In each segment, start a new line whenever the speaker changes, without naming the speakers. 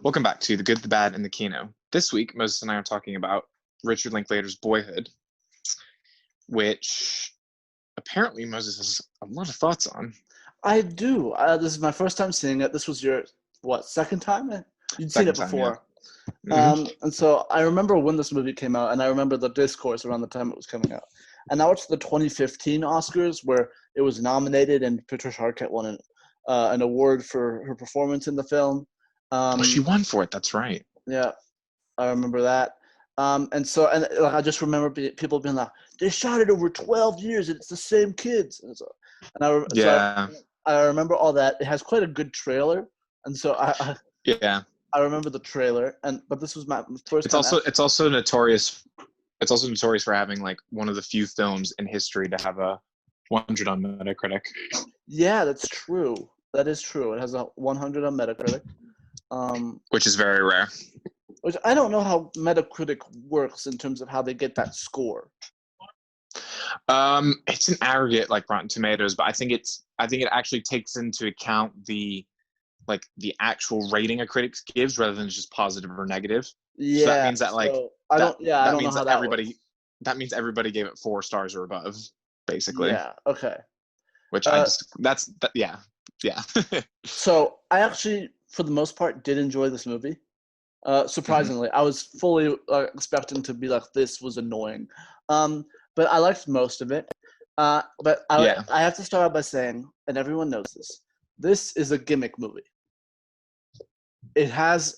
Welcome back to The Good, the Bad, and the Kino. This week, Moses and I are talking about Richard Linklater's Boyhood, which apparently Moses has a lot of thoughts on.
I do. This is my first time seeing it. This was your, second time? You'd seen
Second
it
time,
before.
yeah.
And so I remember when this movie came out, and I remember the discourse around the time it was coming out. And I watched the 2015 Oscars, where it was nominated, and Patricia Arquette won an award for her performance in the film.
She won for it, that's right.
Yeah, I remember that. I just remember people being like, they shot it over 12 years, and it's the same kids. I remember all that. It has quite a good trailer, and so I remember the trailer. But this was my first.
It's also notorious. It's also notorious for having like one of the few films in history to have a 100 on Metacritic.
Yeah, that's true. That is true. It has a 100 on Metacritic,
which is very rare.
Which I don't know how Metacritic works in terms of how they get that score.
It's an aggregate like Rotten Tomatoes, but I think it actually takes into account the actual rating a critic gives rather than just positive or negative.
Yeah.
So that means that
I don't know how that
everybody
works.
That means everybody gave it 4 stars or above, basically.
Yeah. Okay.
Which yeah.
So I actually, for the most part, did enjoy this movie. Surprisingly, I was fully expecting to be like, this was annoying, but I liked most of it. But I have to start out by saying, and everyone knows this is a gimmick movie. It has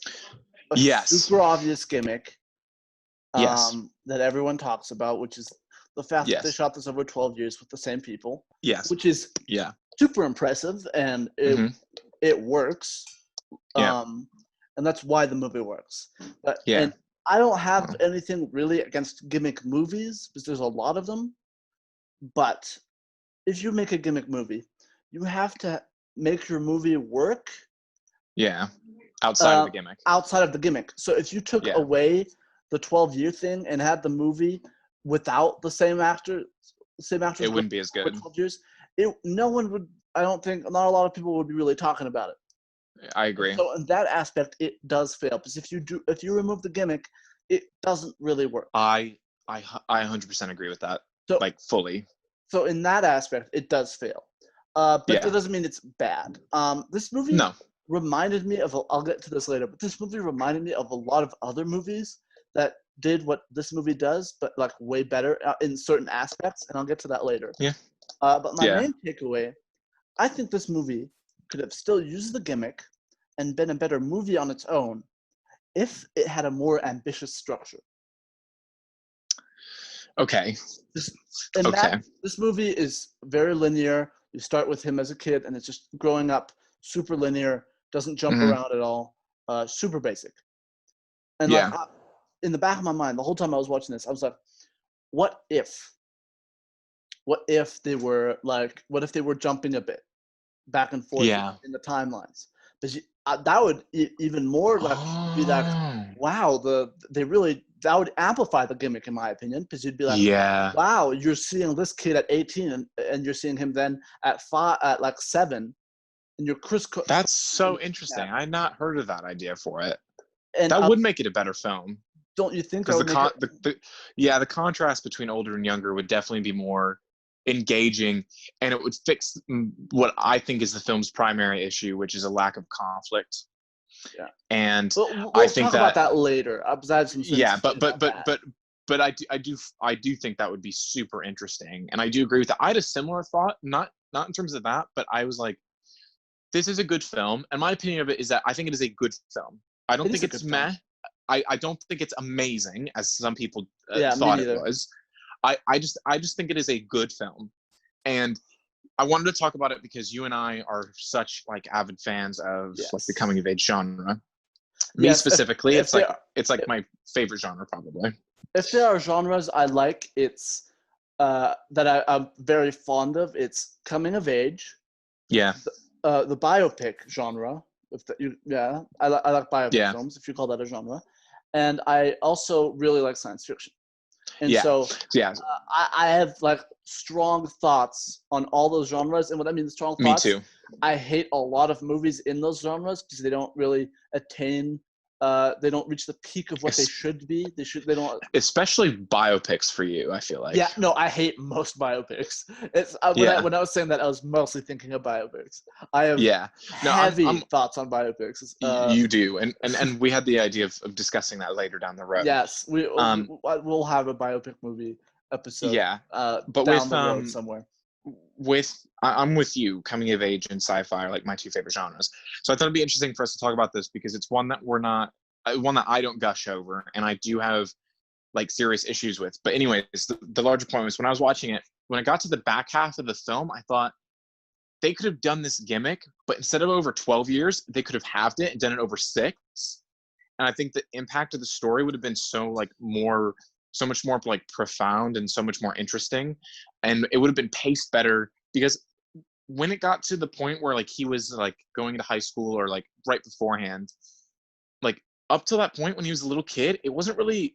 a super obvious gimmick that everyone talks about, which is the fact that they shot this over 12 years with the same people.
Yes.
Which is super impressive, and it works.
Yeah.
And that's why the movie works. And I don't have anything really against gimmick movies, because there's a lot of them. But if you make a gimmick movie, you have to make your movie work.
Yeah. Outside of the gimmick.
Outside of the gimmick. So if you took away the 12-year thing and had the movie without the same actors,
it wouldn't be as good.
12 years, no one would. I don't think not a lot of people would be really talking about it.
I agree.
So in that aspect, it does fail, because if you remove the gimmick, it doesn't really work.
I 100% agree with that. So, fully.
So in that aspect, it does fail. But that doesn't mean it's bad. This movie reminded me of. I'll get to this later, but this movie reminded me of a lot of other movies that did what this movie does, but like way better in certain aspects, and I'll get to that later.
Yeah.
But my main takeaway, I think this movie could have still used the gimmick and been a better movie on its own if it had a more ambitious structure.
Okay.
This movie is very linear. You start with him as a kid, and it's just growing up, super linear, doesn't jump around at all, super basic. And in the back of my mind, the whole time I was watching this, I was like, what if they were jumping a bit back and forth in the timelines? Because that would even more be like, wow, that would amplify the gimmick, in my opinion, because you'd be like, wow, you're seeing this kid at 18 and you're seeing him then at 7, and you're
That's so interesting. I had not heard of that idea for it. And that would make it a better film.
Don't you think?
Because the contrast between older and younger would definitely be more engaging, and it would fix what I think is the film's primary issue, which is a lack of conflict.
Yeah.
And
we'll talk about that later.
But I do think that would be super interesting, and I do agree with that. I had a similar thought, not in terms of that, but I was like, this is a good film, and my opinion of it is that I think it is a good film. I don't think it's meh. I don't think it's amazing, as some people thought it was. I just think it is a good film, and I wanted to talk about it because you and I are such avid fans of the coming of age genre. Me specifically, it's like my favorite genre probably.
If there are genres I like, it's that I'm very fond of. It's coming of age.
Yeah.
The biopic genre. I like biopic films, if you call that a genre. And I also really like science fiction. And I have strong thoughts on all those genres. And what I mean strong thoughts,
me too.
I hate a lot of movies in those genres because they don't really attain they don't reach the peak of what they should be. They don't.
Especially biopics for you, I feel like.
Yeah, no, I hate most biopics. It's when I was saying that, I was mostly thinking of biopics. I have heavy thoughts on biopics.
You do, and we had the idea of discussing that later down the road.
Yes, we'll have a biopic movie episode.
Yeah, but
down the road somewhere.
I'm with you. Coming of age and sci-fi are like my two favorite genres. So I thought it'd be interesting for us to talk about this because it's one that I don't gush over, and I do have like serious issues with. But anyways, the larger point was when I was watching it, when I got to the back half of the film, I thought they could have done this gimmick, but instead of over 12 years, they could have halved it and done it over 6. And I think the impact of the story would have been so much more like profound and so much more interesting. And it would have been paced better because when it got to the point where like he was like going into high school or like right beforehand, like up to that point when he was a little kid, it didn't really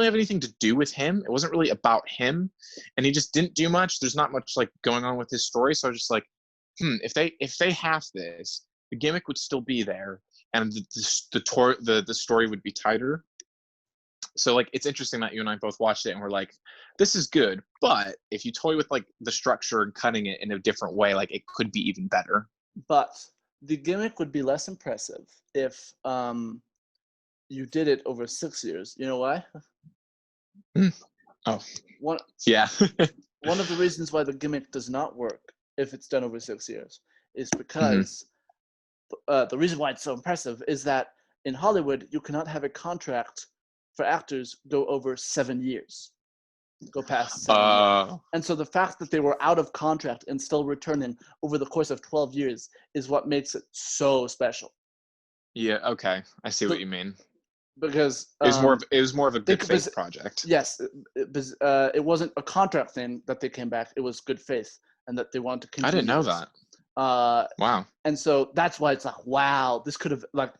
have anything to do with him. It wasn't really about him, and he just didn't do much. There's not much like going on with his story. So I was just like, if they half this, the gimmick would still be there, and the story would be tighter. So like it's interesting that you and I both watched it and we're like, this is good, but if you toy with like the structure and cutting it in a different way, like it could be even better.
But the gimmick would be less impressive if you did it over 6 years. You know why?
Oh.
One of the reasons why the gimmick does not work if it's done over 6 years is because the reason why it's so impressive is that in Hollywood, you cannot have a contract for actors go over 7 years, go past 7 years. And so the fact that they were out of contract and still returning over the course of 12 years is what makes it so special.
Yeah, okay. I see what you mean.
Because
it was more of a good faith project.
Yes, it wasn't a contract thing that they came back. It was good faith and that they wanted to continue.
I didn't know that. Wow. And
so that's why it's like, wow, this could have like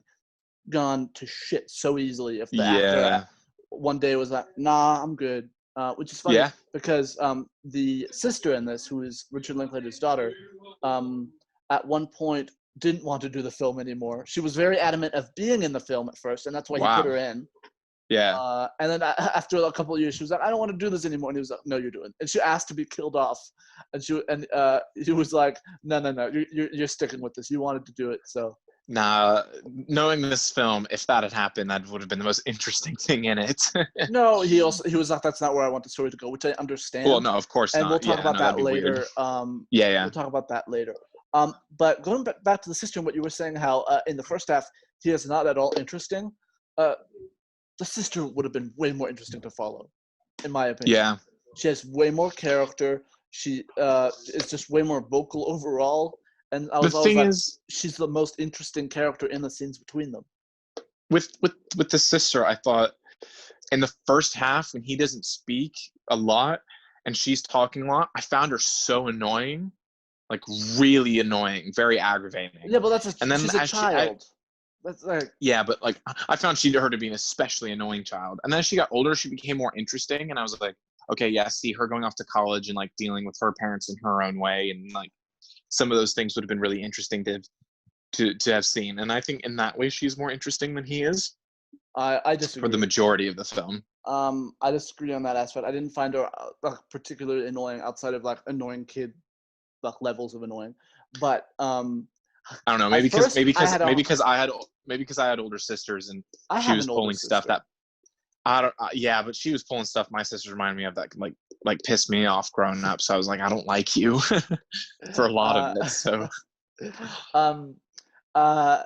gone to shit so easily if the actor one day was like, nah, I'm good. Which is funny because the sister in this, who is Richard Linklater's daughter, at one point didn't want to do the film anymore. She was very adamant of being in the film at first, and that's why he put her in.
Yeah.
And then after a couple of years, she was like, I don't want to do this anymore. And he was like, no, you're doing it. And she asked to be killed off. And he was like, no, you're sticking with this. You wanted to do it, so.
Nah, knowing this film, if that had happened, that would have been the most interesting thing in it.
No, he was like, that's not where I want the story to go, which I understand.
Well, no, of course not.
And we'll talk about that later. We'll talk about that later. But going back to the sister and what you were saying, how in the first half, he is not at all interesting. The sister would have been way more interesting to follow, in my opinion.
Yeah.
She has way more character. She is just way more vocal overall. And I was always like, she's the most interesting character in the scenes between them.
With the sister, I thought in the first half when he doesn't speak a lot and she's talking a lot, I found her so annoying, like really annoying, very aggravating.
Yeah, but she's a child. That's like
but like I found her to be an especially annoying child. And then as she got older, she became more interesting, and I was like, okay, yeah, see her going off to college and like dealing with her parents in her own way, and like some of those things would have been really interesting to have seen. And I think in that way she's more interesting than he is.
I disagree.
For the majority of the film.
I disagree on that aspect. I didn't find her particularly annoying outside of like annoying kid like levels of annoying. But I
don't know, maybe because I had older sisters and she was pulling stuff that but she was pulling stuff my sisters reminded me of that like pissed me off growing up. So I was like, I don't like you for a lot of it. So
I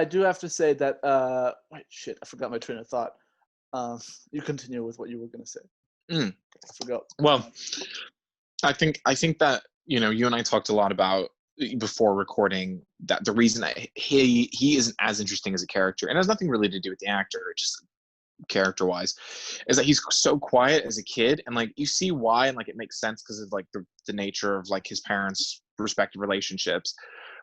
do have to say that I forgot my train of thought. You continue with what you were going to say. I forgot.
Well, I think that you and I talked a lot about before recording that the reason that he isn't as interesting as a character, and it has nothing really to do with the actor, just character wise, is that he's so quiet as a kid, and like you see why, and like it makes sense because of like the nature of like his parents' respective relationships.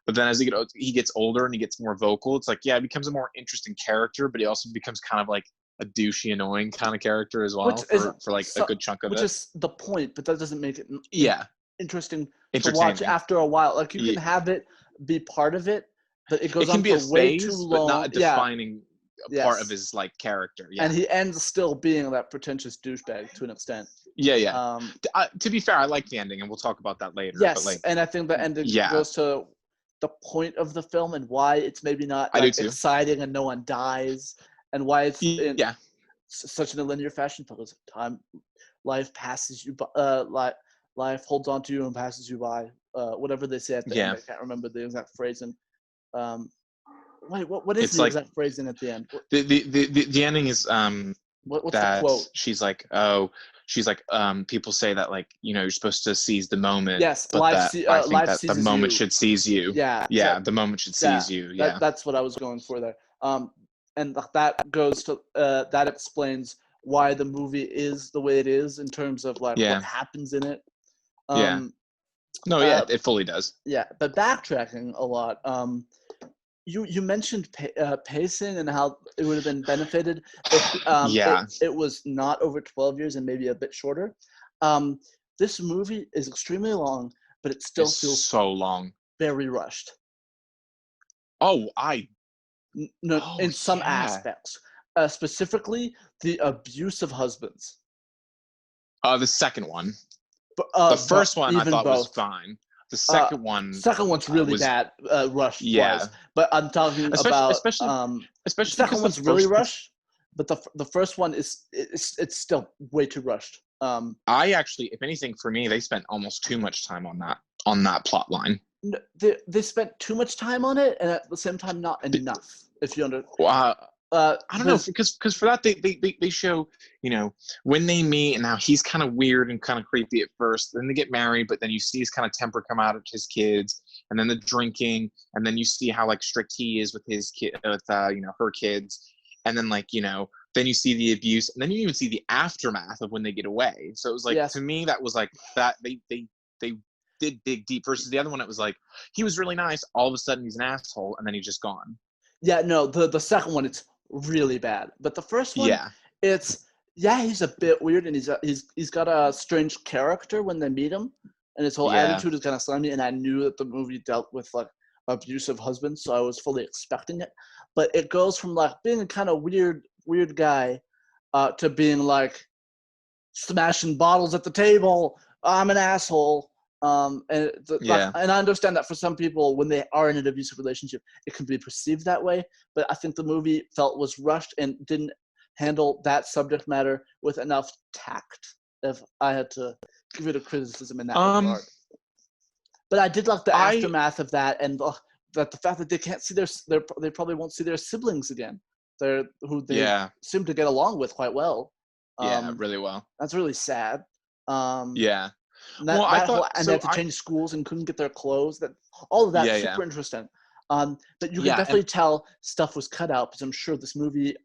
But then as he gets older and he gets more vocal, it's like, yeah, he becomes a more interesting character, but he also becomes kind of like a douchey, annoying kind of character as well for like a good chunk of it.
Which is the point, but that doesn't make it interesting to watch after a while. Like you can have it be part of it, but it goes
can
on
be a
for way too
phase, but not
long.
a defining part of
Yes.
his like character. Yeah.
And he ends still being that pretentious douchebag to an extent.
Yeah. To be fair, I like the ending, and we'll talk about that later.
Yes,
but like,
and I think the ending goes to the point of the film and why it's maybe not
I do
like
too.
exciting and no one dies, and why it's in such in a linear fashion, because life passes you by, life holds on to you and passes you by. Whatever they say at the end, I can't remember the exact phrasing. Wait, what is the exact phrasing at the end?
The ending is
what's
that
the quote?
she's like, people say that like, you know, you're supposed to seize the moment.
Yes,
but
life.
I think
Life
that the
seizes
moment
you.
should seize you.
Yeah,
the moment should seize you. Yeah,
that's what I was going for there. And that goes to that explains why the movie is the way it is in terms of like what happens in it.
It fully does.
Yeah, but backtracking a lot. You mentioned pacing and how it would have been benefited if it was not over 12 years and maybe a bit shorter. This movie is extremely long, but it still feels
so long,
very rushed. In some aspects, specifically the abuse of husbands.
The second one. The first one I thought was fine. The second
one's really bad. Rushed was, but I'm talking especially the second one's really rushed. But the first one it's still way too rushed.
I actually, if anything, for me, they spent almost too much time on that plot line.
They spent too much time on it, and at the same time, not enough. If you understand.
I don't know, because for that they show, you know, when they meet and how he's kind of weird and kind of creepy at first. Then they get married, but then you see his kind of temper come out of his kids, and then the drinking, and then you see how like strict he is with his kid, with you know, her kids, and then like, you know, then you see the abuse, and then you even see the aftermath of when they get away. So it was like, to me, that was like that they did dig deep. Versus the other one, it was like he was really nice, all of a sudden he's an asshole, and then he's just gone.
Yeah, no, the second one, it's really bad. But the first one, it's he's a bit weird, and he's got a strange character when they meet him, and his whole attitude is kind of slimy. And I knew that the movie dealt with like abusive husbands, so I was fully expecting it. But it goes from like being a kind of weird guy to being like smashing bottles at the table. I'm an asshole. And I understand that for some people, when they are in an abusive relationship, it can be perceived that way. But I think the movie was rushed and didn't handle that subject matter with enough tact, if I had to give it a criticism in that regard. But I did like the aftermath of that, and that the fact that they can't see they probably won't see their siblings again. They seem to get along with quite well.
Really well.
That's really sad.
And they
had to change schools and couldn't get their clothes. All of that super interesting. But you can definitely tell stuff was cut out, because I'm sure this movie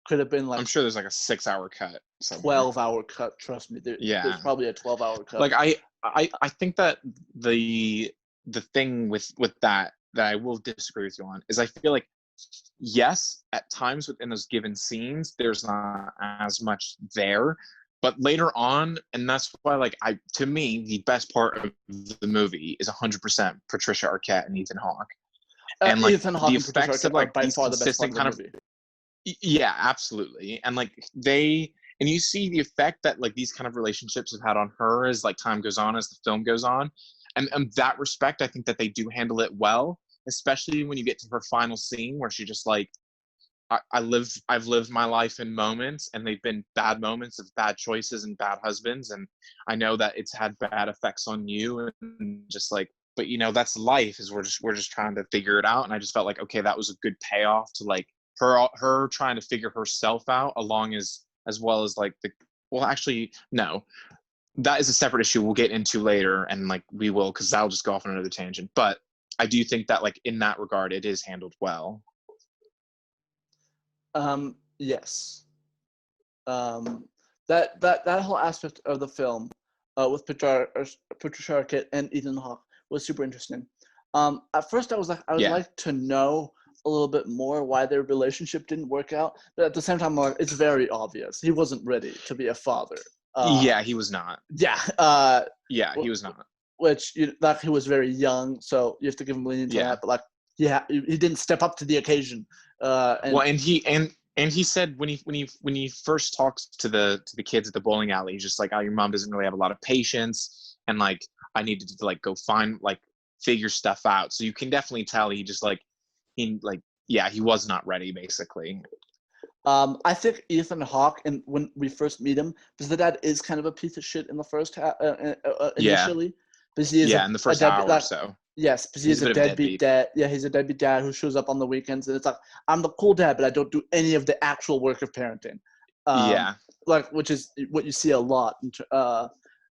could have been like.
I'm sure there's like a 6-hour cut.
12-hour cut. Trust me. There's probably a 12-hour cut.
Like I think that the thing with that I will disagree with you on is I feel like, yes, at times within those given scenes, there's not as much there. But later on, and that's why, like, to me, the best part of the movie is 100% Patricia Arquette and Ethan Hawke. And like
Ethan Hawke
the
and
effects of like these consistent kind of, yeah, absolutely. And like and you see the effect that like these kind of relationships have had on her as like time goes on, as the film goes on. And that respect, I think that they do handle it well, especially when you get to her final scene where she just like, I've lived my life in moments, and they've been bad moments of bad choices and bad husbands, and I know that it's had bad effects on you, and just like, but you know, that's life. Is we're just trying to figure it out, and I just felt like, okay, that was a good payoff to like her trying to figure herself out, along as well as like actually no, that is a separate issue we'll get into later, and like we will, because that'll just go off on another tangent. But I do think that like in that regard, it is handled well.
Yes. That whole aspect of the film with Patricia Arquette and Ethan Hawke was super interesting. At first, I would like to know a little bit more why their relationship didn't work out, but at the same time, it's very obvious he wasn't ready to be a father.
He was not.
Yeah.
He was not.
Which he was very young, so you have to give him lenience on that. But like, he didn't step up to the occasion.
And he said when he first talks to the kids at the bowling alley, he's just like, oh, your mom doesn't really have a lot of patience, and like I needed to like go find like figure stuff out. So you can definitely tell he was not ready, basically.
I think Ethan Hawke, and when we first meet him, because the dad is kind of a piece of shit in the first half, initially. Because he is
in the first hour or so.
Yes, because he's a deadbeat dad. Yeah, he's a deadbeat dad who shows up on the weekends, and it's like, I'm the cool dad, but I don't do any of the actual work of parenting. Like, which is what you see a lot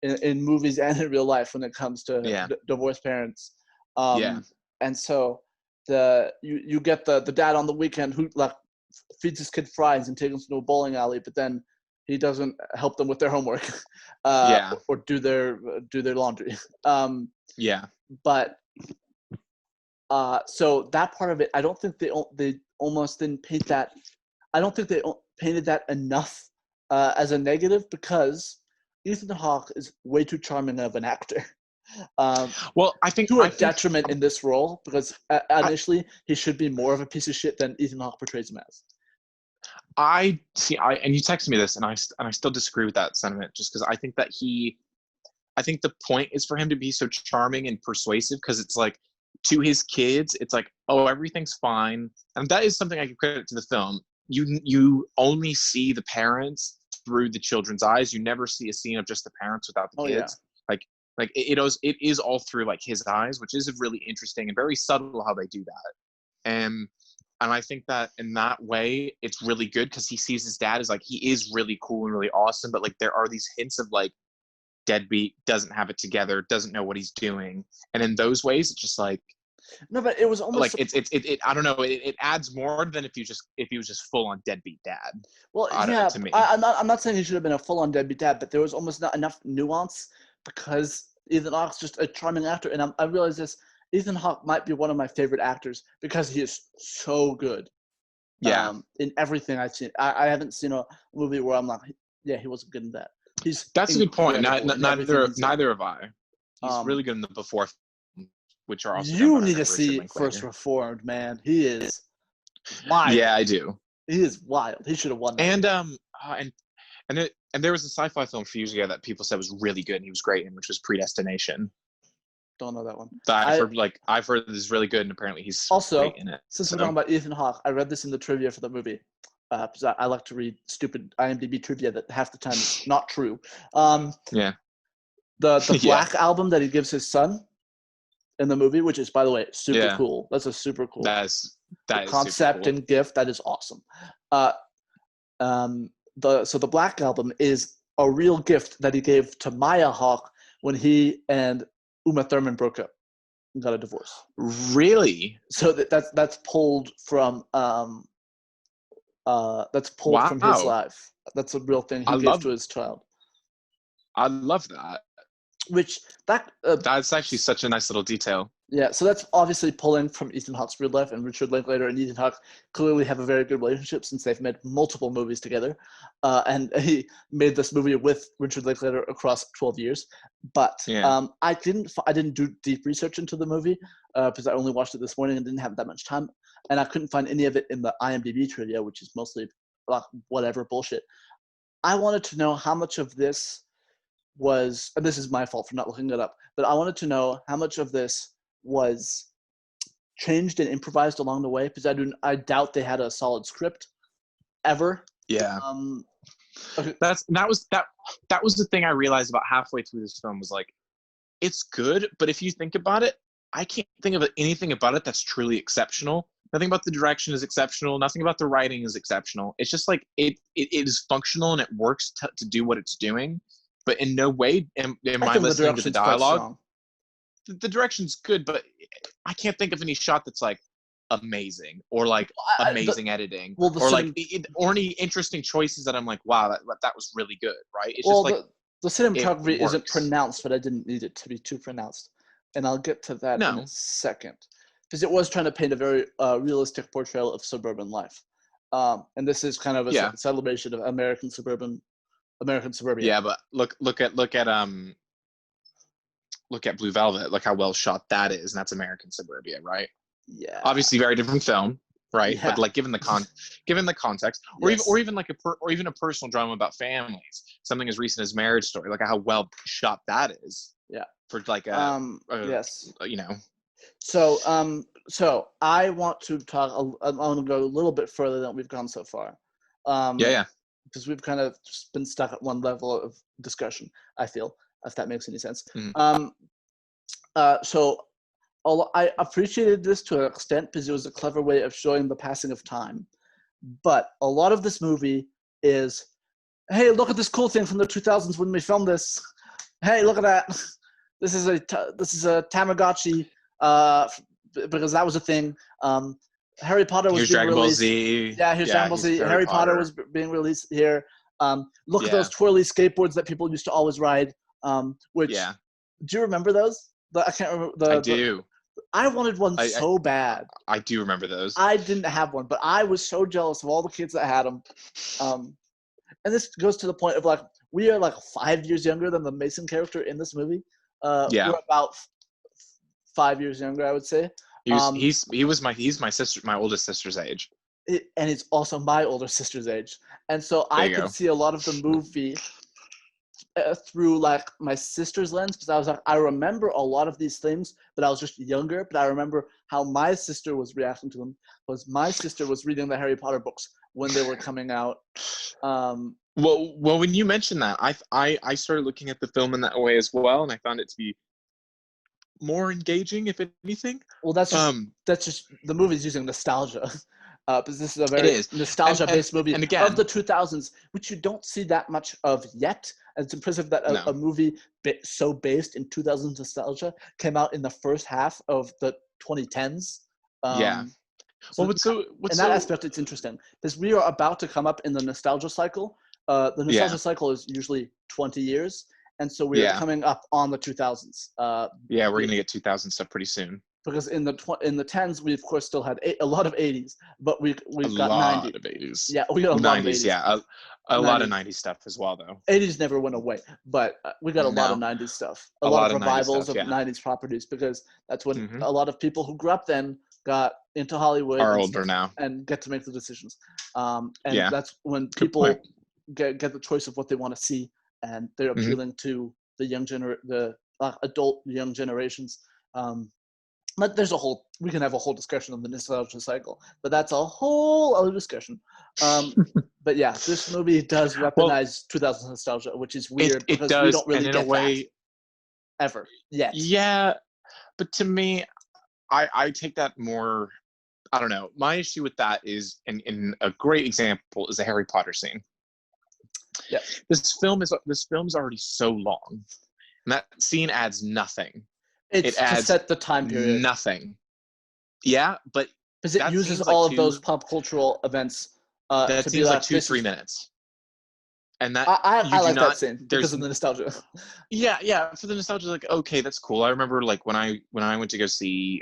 in movies and in real life when it comes to divorced parents. And so you get the dad on the weekend who like feeds his kid fries and takes them to a bowling alley, but then he doesn't help them with their homework or do their laundry. But so that part of it, I don't think they almost didn't paint that. I don't think they painted that enough as a negative, because Ethan Hawke is way too charming of an actor.
Well, I think
to a detriment in this role, because initially he should be more of a piece of shit than Ethan Hawke portrays him as.
And you texted me this, and I still disagree with that sentiment, just because I think the point is for him to be so charming and persuasive, because it's like, to his kids, it's like, oh, everything's fine. And that is something I can credit to the film. You only see the parents through the children's eyes. You never see a scene of just the parents without the kids. Like it is all through like his eyes, which is really interesting and very subtle how they do that. And I think that in that way, it's really good, because he sees his dad as like, he is really cool and really awesome, but like there are these hints of like, deadbeat, doesn't have it together, doesn't know what he's doing, and in those ways, it's just like,
no, but it was almost
like it I don't know, it adds more than if he was just full on deadbeat dad.
Well, yeah, to me. I'm not saying he should have been a full on deadbeat dad, but there was almost not enough nuance, because Ethan Hawke's just a charming actor, and I realize this. Ethan Hawke might be one of my favorite actors because he is so good. In everything I've seen, I haven't seen a movie where I'm like, yeah, he wasn't good in that.
That's a good point. Neither have I. He's really good in the Before, which are also.
You need to see First Reformed, man. He is wild.
Yeah, I do.
He is wild. He should have won that.
And there was a sci-fi film a few years ago that people said was really good and he was great in, which was Predestination.
Don't know that one.
I've heard this is really good, and apparently he's
also
great in it.
Since we're talking about Ethan Hawke, I read this in the trivia for the movie. Because I like to read stupid IMDb trivia that half the time is not true. The Black album that he gives his son in the movie, which is, by the way, super cool. That's a super cool concept and gift. That is awesome. The Black album is a real gift that he gave to Maya Hawke when he and Uma Thurman broke up and got a divorce.
Really?
So that's pulled from from his life. That's a real thing he gave to his child.
I love that.
That's
actually such a nice little detail.
Yeah, so that's obviously pulling from Ethan Hawke's real life, and Richard Linklater and Ethan Hawke clearly have a very good relationship since they've made multiple movies together. And he made this movie with Richard Linklater across 12 years. But I didn't do deep research into the movie because I only watched it this morning and didn't have that much time. And I couldn't find any of it in the IMDb trivia, which is mostly like whatever bullshit. I wanted to know how much of this was, and this is my fault for not looking it up, but I wanted to know how much of this was changed and improvised along the way, because I doubt they had a solid script ever.
Yeah.
Okay.
That was the thing I realized about halfway through this film, was like, it's good, but if you think about it, I can't think of anything about it that's truly exceptional. Nothing about the direction is exceptional. Nothing about the writing is exceptional. It's just like it is functional and it works to do what it's doing. But in no way am I listening to the dialogue. The direction's good, but I can't think of any shot that's like amazing or like amazing editing or any interesting choices that I'm like, wow, that was really good, right? It's just like
the cinematography isn't pronounced, but I didn't need it to be too pronounced, and I'll get to that in a second, because it was trying to paint a very realistic portrayal of suburban life, and this is kind of a celebration of American suburbia.
Yeah, but look at Blue Velvet. Look how well shot that is, and that's American suburbia, right?
Yeah.
Obviously, very different film, right?
Yeah.
But like given the context, or even like a personal drama about families, something as recent as Marriage Story, like how well shot that is.
Yeah.
For like
yes.
you know.
So I want to talk. I want to go a little bit further than we've gone so far.
Yeah.
Because we've kind of just been stuck at one level of discussion, I feel, if that makes any sense.
Mm.
So I appreciated this to an extent because it was a clever way of showing the passing of time. But a lot of this movie is, hey, look at this cool thing from the 2000s when we filmed this. Hey, look at that. This is a Tamagotchi because that was a thing. Harry Potter was
Here's
being
Dragon Ball
released.
Z.
Yeah, here's Dragon Ball Z. Harry Potter was being released here. Look at those twirly skateboards that people used to always ride. Do you remember those? I can't remember.
I do.
I wanted one so bad.
I do remember those.
I didn't have one, but I was so jealous of all the kids that had them. And this goes to the point of like, we are like 5 years younger than the Mason character in this movie. We're about 5 years younger, I would say.
He's my oldest sister's age.
And he's also my older sister's age. And so I could see a lot of the movie through like my sister's lens, because I was like, I remember a lot of these things, but I was just younger. But I remember how my sister was reacting to them, because my sister was reading the Harry Potter books when they were coming out.
Well, when you mentioned that, I started looking at the film in that way as well, and I found it to be more engaging, if anything.
Well, that's just the movie's using nostalgia. Because this is a very nostalgia-based movie
and again,
of the 2000s, which you don't see that much of yet. And it's impressive that a movie so based in 2000s nostalgia came out in the first half of the 2010s.
So
in that aspect, it's interesting because we are about to come up in the nostalgia cycle. The nostalgia cycle is usually 20 years, and so we're coming up on the 2000s.
We're gonna get 2000 stuff pretty soon.
Because in the 10s, we of course still had a lot of 80s, but we've got 90s.
A lot of 80s.
Yeah, we got a lot of 80s.
Yeah, a lot of 90s stuff as well, though.
80s never went away, but we got a lot of 90s stuff. A lot of revivals
90s stuff,
of 90s properties, because that's when a lot of people who grew up then got into Hollywood.
Are older now.
And get to make the decisions. That's when people get the choice of what they want to see, and they're appealing to the adult young generations. But we can have a whole discussion on the nostalgia cycle, but that's a whole other discussion. But yeah, this movie does weaponize 2000s nostalgia, which is weird because we don't really get that ever yet.
Yeah, but to me, I take that more. I don't know. My issue with that is, in a great example, is the Harry Potter scene.
Yeah,
this film is already so long, and that scene adds nothing.
It adds to set the time period.
Nothing. Yeah, but
because it uses all of those pop cultural events.
That seems like 2-3 minutes. And that
I like that scene because of the nostalgia.
Yeah. For the nostalgia, like, okay, that's cool. I remember like when I went to go see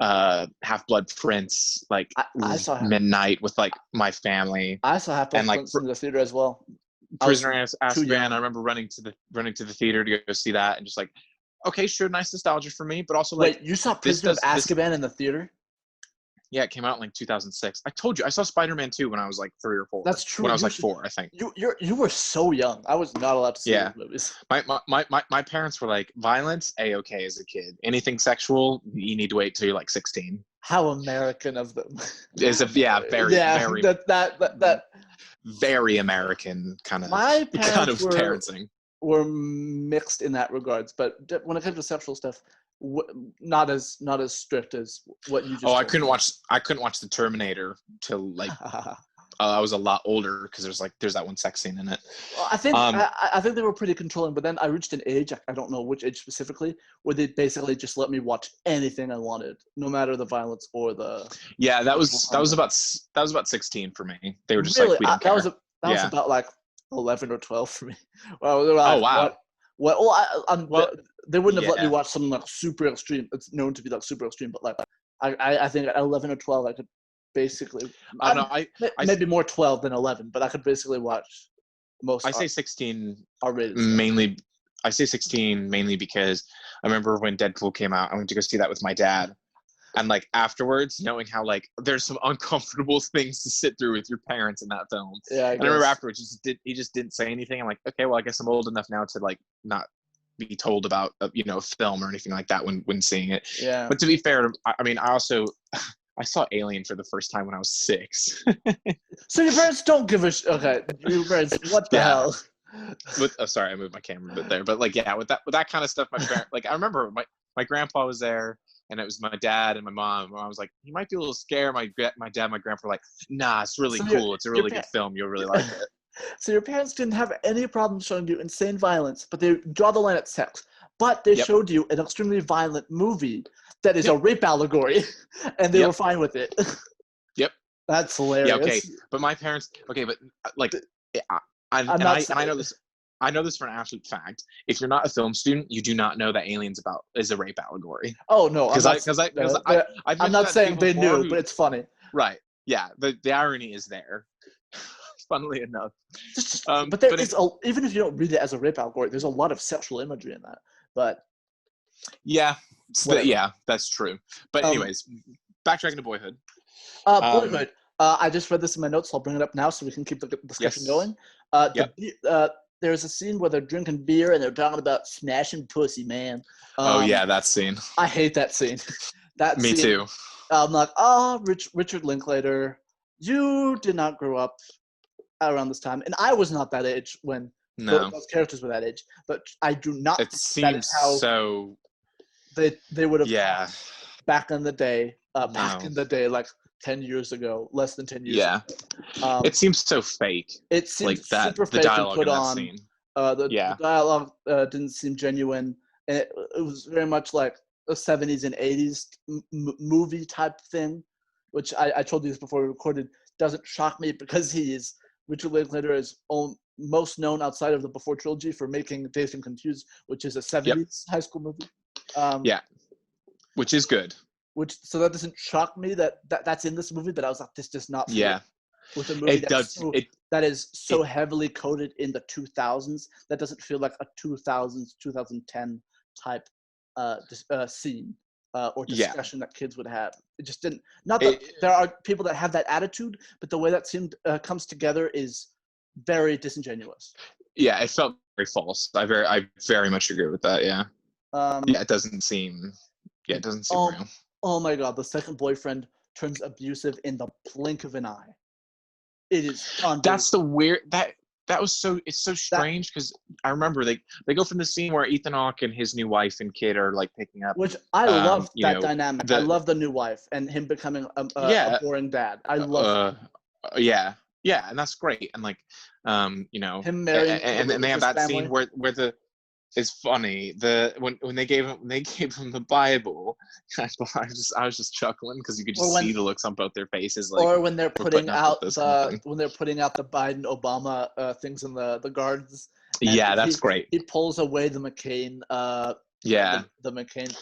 Half-Blood Prince, like
I saw
midnight with like my family.
I saw Half-Blood Prince in the theater as well.
Prisoner Azkaban. I remember running to the theater to go see that, and just like, okay, sure, nice nostalgia for me, but also like.
Wait, you saw Prisoner of Azkaban in the theater?
Yeah, it came out in like 2006. I told you, I saw Spider-Man 2 when I was like 3 or 4.
That's true.
When I was like 4, I think.
You were so young. I was not allowed to see those movies.
My parents were like, violence, A-okay as a kid. Anything sexual, you need to wait till you're like 16.
How American of them.
Very American kind of parenting.
Were mixed in that regards, but when it comes to sexual stuff, not as strict as what you just.
I couldn't watch the Terminator till like I was a lot older, because there's that one sex scene in it.
Well, I think they were pretty controlling, but then I reached an age, I don't know which age specifically, where they basically just let me watch anything I wanted, no matter the violence or the.
Yeah, that was about 16 for me. They were just really? Like, we don't care.
That was about like 11 or 12 for me. Well,
oh wow.
They wouldn't have let me watch something like super extreme. It's known to be like super extreme, but like I think at 11 or 12 I could basically. I don't know. Maybe more 12 than 11, but I could basically watch most.
I say 16
R-rated
mainly. I say 16 mainly because I remember when Deadpool came out, I went to go see that with my dad, And like afterwards, knowing how like there's some uncomfortable things to sit through with your parents in that film.
Yeah, I
and I remember
guess.
afterwards, he just didn't say anything. I'm like, okay, well, I guess I'm old enough now to like not be told about a film or anything like that when seeing it.
Yeah.
But to be fair, I mean, I also I saw Alien for the first time when I was 6.
So your parents don't give a okay. Your parents, what the
Yeah.
hell?
Sorry, I moved my camera a bit there, but like, yeah, with that kind of stuff, my parents, like, I remember my grandpa was there, and it was my dad and my mom. I was like, he might be a little scared. My dad, my grandpa were like, nah, it's really cool. It's a really good film. You'll really like it.
So your parents didn't have any problem showing you insane violence, but they draw the line at sex. But they showed you an extremely violent movie that is a rape allegory, and they were fine with it.
Yep.
That's hilarious.
Yeah. Okay. But my parents. Okay. But like, I know this. I know this for an absolute fact. If you're not a film student, you do not know that Alien's is a rape allegory.
Oh no,
I'm
not saying they knew, but it's funny.
Right. Yeah. The irony is there. Funnily enough.
But there is even if you don't read it as a rape allegory, there's a lot of sexual imagery in that. But
yeah, yeah, that's true. But anyways, backtracking to Boyhood.
Boyhood. I just read this in my notes, so I'll bring it up now so we can keep the discussion going. There's a scene where they're drinking beer and they're talking about smashing pussy, man.
Oh yeah, that scene.
I hate that scene.
Me too.
I'm like, Richard Linklater, you did not grow up around this time, and I was not that age when those characters were that age. But I do not.
It seems how so.
They would have.
Yeah.
Back in the day, like 10 years ago, less than 10 years ago.
It seems so fake.
It seems
like that,
super fake and put on.
Scene.
The dialogue didn't seem genuine, and it was very much like a 70s and 80s movie type thing, which I told you this before we recorded. Doesn't shock me because Richard Linklater is most known outside of the Before trilogy for making Dazed and Confused, which is a 70s high school movie.
Which is good.
So that doesn't shock me that's in this movie, but I was like, this does not feel with a movie that is so heavily coded in the 2000s. That doesn't feel like a 2000s, 2010 type scene or discussion that kids would have. It just didn't. Not that there are people that have that attitude, but the way that scene comes together is very disingenuous.
Yeah, it felt very false. I very much agree with that. Yeah. It doesn't seem. Yeah, it doesn't seem real.
Oh my God, the second boyfriend turns abusive in the blink of an eye. It is unbelievable.
That's the weird that was so it's so strange because I remember they go from the scene where Ethan Hawke and his new wife and kid are like picking up.
Which I love that dynamic. I love the new wife and him becoming a boring dad. I love that.
Yeah, and that's great. And like
him marrying
and they have that family. Scene where it's funny when they gave him the Bible. I was just chuckling because you could just see the looks on both their faces. Like,
or when they're putting out the Biden Obama things in the gardens.
Yeah, that's great.
He pulls away the McCain. The McCain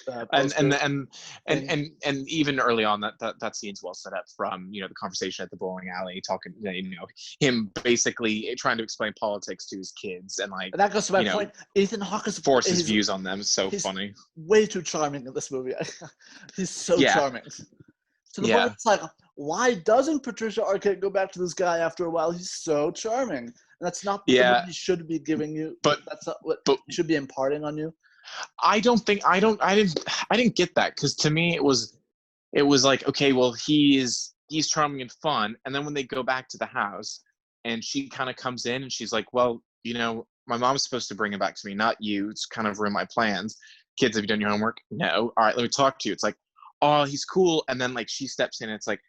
and even early on that scene's well set up from the conversation at the bowling alley talking him basically trying to explain politics to his kids and like
and that goes to my point. Ethan Hawke is
force his views on them. So funny.
Way too charming in this movie. He's so charming. To the point it's like, why doesn't Patricia Arquette go back to this guy after a while? He's so charming. And that's not what the movie should be giving you. But that's not what he should be imparting on you.
I didn't get that because to me it was like, okay, well he's charming and fun, and then when they go back to the house and she kind of comes in and she's like, well, my mom's supposed to bring him back to me, not you. It's kind of ruined my plans. Kids, have you done your homework? No. All right, let me talk to you. It's like, oh, he's cool, and then like she steps in and it's like,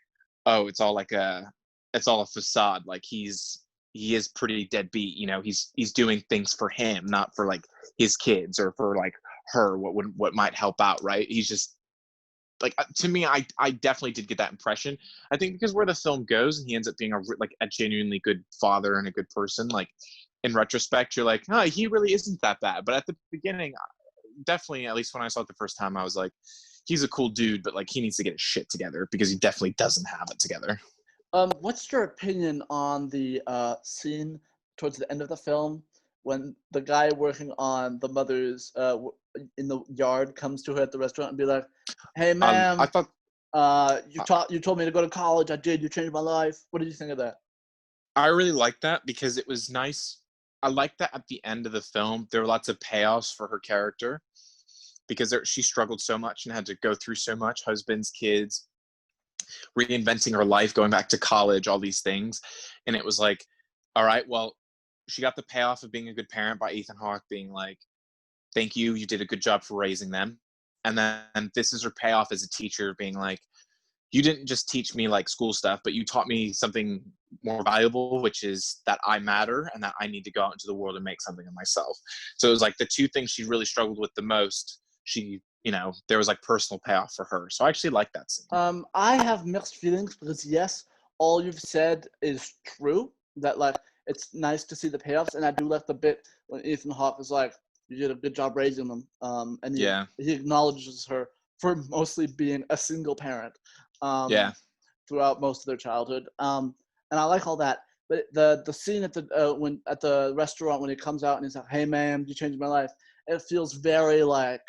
oh, it's all a facade. Like he is pretty deadbeat. He's doing things for him, not for like his kids or for like her. What might help out, right? He's just like, to me, I definitely did get that impression. I think because where the film goes and he ends up being a genuinely good father and a good person. Like in retrospect, you're like, oh, he really isn't that bad. But at the beginning, definitely, at least when I saw it the first time, I was like, he's a cool dude, but like he needs to get his shit together because he definitely doesn't have it together.
What's your opinion on the scene towards the end of the film when the guy working on the mother's in the yard comes to her at the restaurant and be like, "Hey, ma'am, You told me to go to college. I did. You changed my life. What did you think of that?
I really liked that because it was nice. I liked that at the end of the film, there were lots of payoffs for her character because she struggled so much and had to go through so much, husbands, kids, reinventing her life, going back to college, all these things. And it was like, all right, well, she got the payoff of being a good parent by Ethan Hawke being like, thank you, you did a good job for raising them. And then this is her payoff as a teacher being like, you didn't just teach me like school stuff, but you taught me something more valuable, which is that I matter and that I need to go out into the world and make something of myself. So it was like the two things she really struggled with the most. There was like personal payoff for her. So I actually like that scene.
I have mixed feelings because yes, all you've said is true. That like it's nice to see the payoffs, and I do like the bit when Ethan Hawke is like, "You did a good job raising them," and he acknowledges her for mostly being a single parent. Throughout most of their childhood. And I like all that. But the scene at the restaurant when he comes out and he's like, "Hey, ma'am, you changed my life," it feels very like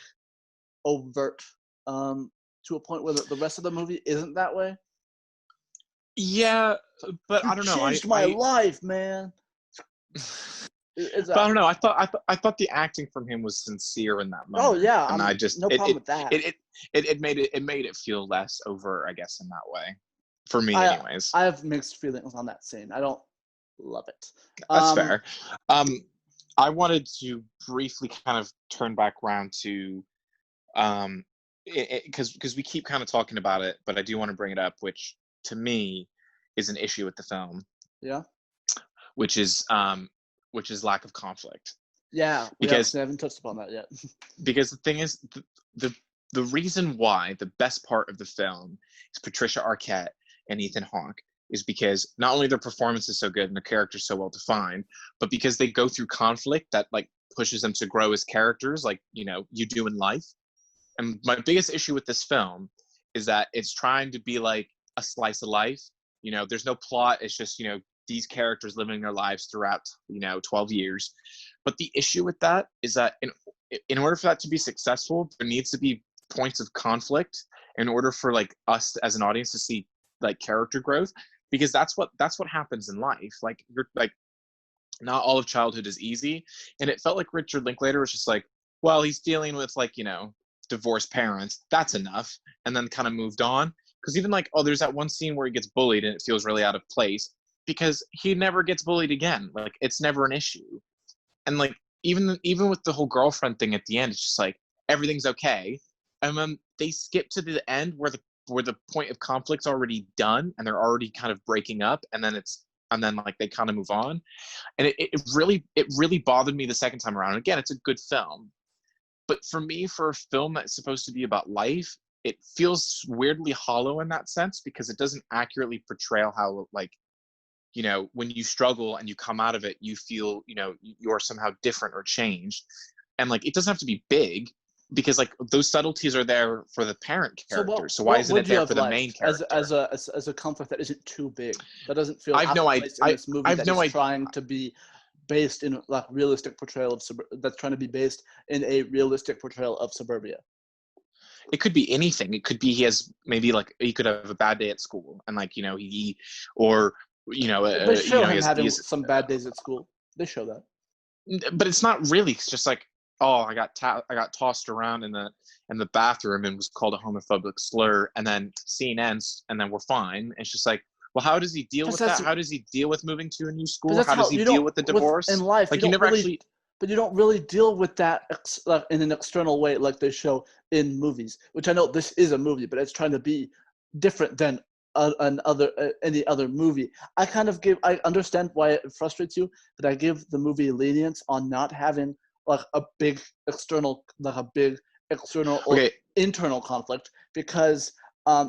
overt to a point where the rest of the movie isn't that way.
Yeah, but I don't know.
Changed my life, man.
But I don't know. I thought the acting from him was sincere in that moment.
Oh yeah,
and I just
no problem with that.
It made it feel less overt, I guess, in that way. For me, anyways.
I have mixed feelings on that scene. I don't love it.
That's fair. I wanted to briefly kind of turn back around to, because we keep kind of talking about it, but I do want to bring it up, which to me is an issue with the film.
Yeah.
Which is lack of conflict.
Yeah, because I haven't touched upon that yet.
Because the thing is, the reason why the best part of the film is Patricia Arquette and Ethan Hawke is because not only their performance is so good and their characters so well defined, but because they go through conflict that like pushes them to grow as characters, like you do in life. And my biggest issue with this film is that it's trying to be like a slice of life. There's no plot. It's just these characters living their lives throughout 12 years. But the issue with that is that in order for that to be successful, there needs to be points of conflict in order for like us as an audience to see like character growth, because that's what happens in life. Like you're like, not all of childhood is easy, and it felt like Richard Linklater was just like, well, he's dealing with like divorced parents, that's enough, and then kind of moved on. Because even like, there's that one scene where he gets bullied and it feels really out of place because he never gets bullied again. Like it's never an issue. And like even with the whole girlfriend thing at the end, it's just like everything's okay, and then they skip to the end where the point of conflict's already done and they're already kind of breaking up, and then like they kind of move on. And it really bothered me the second time around. And again, it's a good film, but for me, for a film that's supposed to be about life, it feels weirdly hollow in that sense, because it doesn't accurately portray how like when you struggle and you come out of it, you feel you're somehow different or changed. And like it doesn't have to be big, because like those subtleties are there for the parent character. So why isn't it there for the main character?
As a conflict that isn't too big, that doesn't feel
I've no idea.
in this movie that is trying to be based in like realistic portrayal of that's trying to be based in a realistic portrayal of suburbia.
It could be anything. It could be he could have a bad day at school, and like they show him having
some bad days at school. They show that,
but it's not really. It's just like, I got tossed around in the bathroom and was called a homophobic slur, and then scene ends, and then we're fine. It's just like, well, how does he deal with that? How does he deal with moving to a new school? How does he deal with the divorce?
In life,
like you never actually.
But you don't really deal with that in an external way like they show in movies, which I know this is a movie, but it's trying to be different than any other movie. I understand why it frustrates you, but I give the movie lenience on not having like a big external or internal conflict, because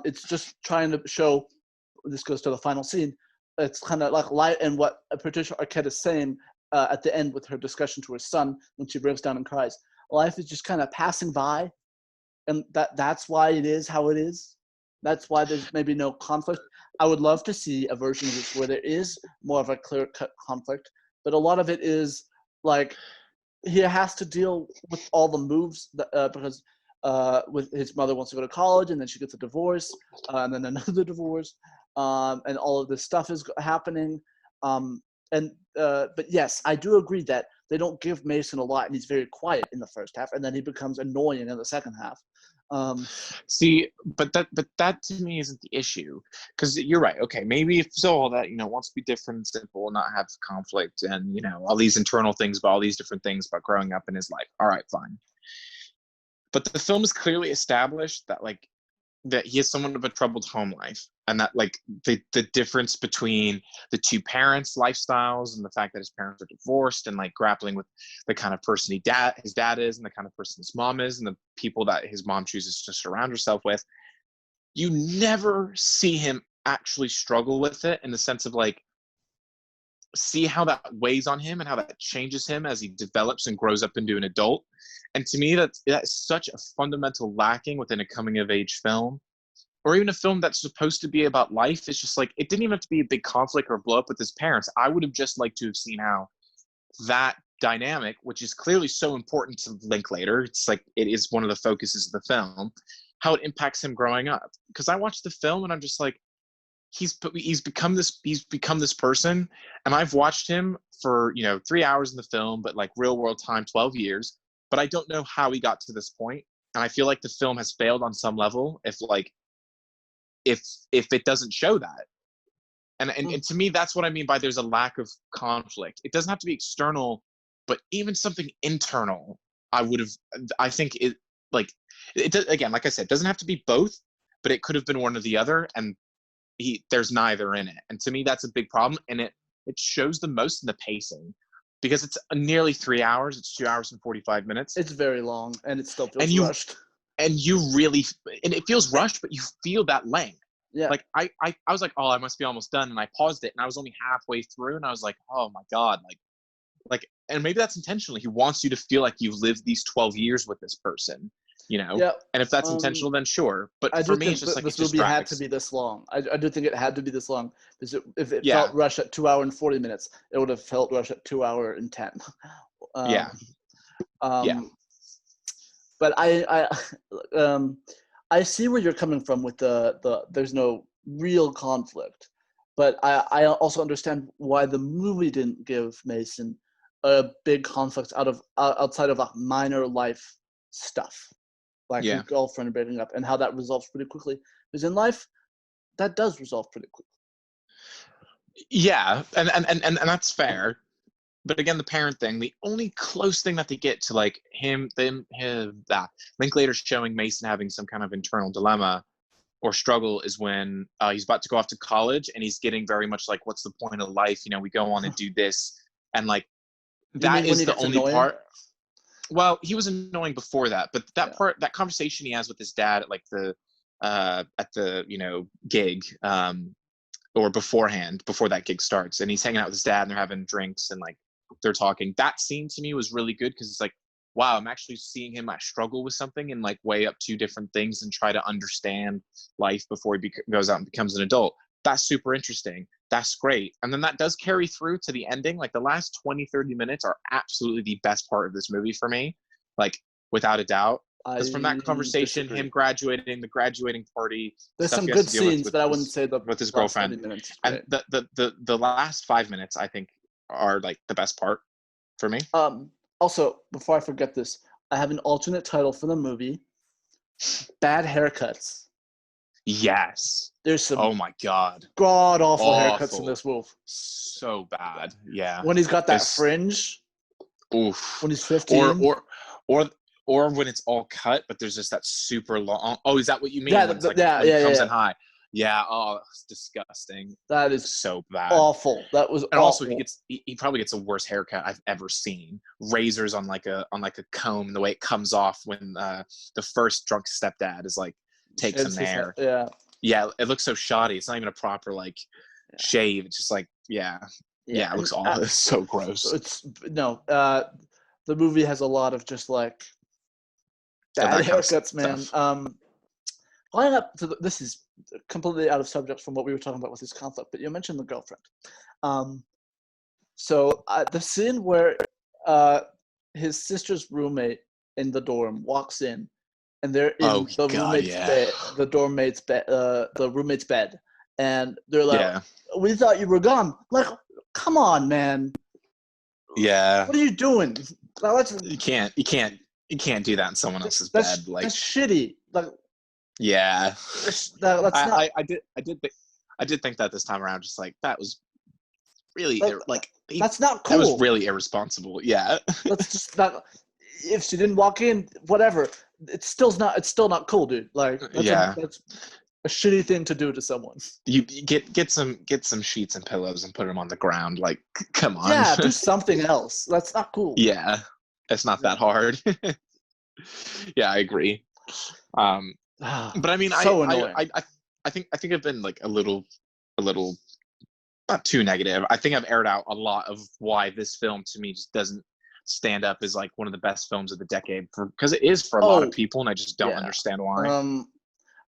it's just trying to show. This goes to the final scene. It's kind of like light, and what Patricia Arquette is saying at the end with her discussion to her son when she breaks down and cries. Life is just kind of passing by, and that's why it is how it is. That's why there's maybe no conflict. I would love to see a version of this where there is more of a clear-cut conflict, but a lot of it is like he has to deal with all the moves because with his mother wants to go to college, and then she gets a divorce, and then another divorce, and all of this stuff is happening. But yes, I do agree that they don't give Mason a lot, and he's very quiet in the first half, and then he becomes annoying in the second half.
See, but that to me isn't the issue, because you're right. Okay, maybe if Zola that wants to be different and simple, and not have conflict, and all these internal things about all these different things about growing up in his life. All right, fine. But the film is clearly established that that he has somewhat of a troubled home life, and that the difference between the two parents' lifestyles and the fact that his parents are divorced, and grappling with the kind of person his dad is, and the kind of person his mom is, and the people that his mom chooses to surround herself with. You never see him actually struggle with it, in the sense of see how that weighs on him and how that changes him as he develops and grows up into an adult. And to me, that's such a fundamental lacking within a coming of age film, or even a film that's supposed to be about life. It's just it didn't even have to be a big conflict or blow up with his parents. I would have just liked to have seen how that dynamic, which is clearly so important to Linklater, it's it is one of the focuses of the film, how it impacts him growing up. Because I watched the film and I'm just he's become this person, and I've watched him for 3 hours in the film, but real world time 12 years, but I don't know how he got to this point. And I feel like the film has failed on some level if it doesn't show that. And to me, that's what I mean by there's a lack of conflict. It doesn't have to be external, but even something internal, I think again, like I said, it doesn't have to be both, but it could have been one or the other, and there's neither in it. And to me, that's a big problem, and it shows the most in the pacing, because it's nearly 3 hours. It's 2 hours and 45 minutes.
It's very long, and it still feels rushed.
And it feels rushed, but you feel that length.
Yeah.
I was like, oh, I must be almost done, and I paused it, and I was only halfway through, and I was like, oh my God, and maybe that's intentional. He wants you to feel like you've lived these 12 years with this person.
Yeah.
And if that's intentional, then sure. But
I
for
do
me,
think
it's just
this movie had to be this long. I do think it had to be this long, because if it felt rushed at 2 hours and 40 minutes, it would have felt rushed at 2 hours and 10. But I see where you're coming from with the there's no real conflict, but I also understand why the movie didn't give Mason a big conflict outside of minor life stuff. His girlfriend breaking up, and how that resolves pretty quickly. Because in life, that does resolve pretty quickly.
Yeah, and that's fair. But again, the parent thing, the only close thing that they get to Linklater showing Mason having some kind of internal dilemma or struggle is when he's about to go off to college, and he's getting very much what's the point of life? We go on and do this, and that is the only part. Well, he was annoying before that, but that conversation he has with his dad at the gig, or beforehand, before that gig starts, and he's hanging out with his dad, and they're having drinks, and they're talking. That scene to me was really good, because it's wow, I'm actually seeing him struggle with something and weigh up two different things and try to understand life before he goes out and becomes an adult. That's super interesting. That's great. And then that does carry through to the ending. The last 20-30 minutes are absolutely the best part of this movie for me, without a doubt. Because from that conversation, him graduating, the graduating party,
there's some good scenes, but I wouldn't say
with his girlfriend. And the last 5 minutes, I think, are the best part for me.
Also, before I forget this, I have an alternate title for the movie: Bad Haircuts.
Yes.
There's some
oh my God,
god awful haircuts in this wolf.
So bad. Yeah.
When he's got that fringe.
Oof.
When he's 15.
Or when it's all cut, but there's just that super long. Oh, is that what you mean?
Yeah,
when it comes in high. Yeah. Oh, it's disgusting.
That is
so bad.
Awful. That was.
And
awful.
Also, he probably gets the worst haircut I've ever seen. Razors on a comb, and the way it comes off when the first drunk stepdad is takes him there.
Yeah.
Yeah, it looks so shoddy. It's not even a proper shave. It's just yeah, it looks awful. It's so gross.
The movie has a lot of just bad haircuts, man. Going up to this is completely out of subject from what we were talking about with his conflict, but you mentioned the girlfriend. So the scene where his sister's roommate in the dorm walks in and they're
Oh
in the
God,
roommate's
yeah.
bed, the roommate's bed, and they're like,
Yeah.
"We thought you were gone." Like, come on, man.
Yeah.
What are you doing? Now,
You can't do that in someone else's bed. Like,
that's shitty. Like,
yeah.
that's not.
I did think that this time around, just like that was really
That's not
that was
cool.
really irresponsible. Yeah.
Let's just not. If she didn't walk in, whatever. It's still not cool, dude. Like, that's a shitty thing to do to someone.
You get some sheets and pillows and put them on the ground. Like, come on.
Yeah, do something else. That's not cool.
Yeah, it's not that hard. Yeah, I agree. But I mean,
so annoying.
I think I've been like a little not too negative. I think I've aired out a lot of why this film to me just doesn't stand up as like one of the best films of the decade, because it is for a lot of people, and I just don't understand why.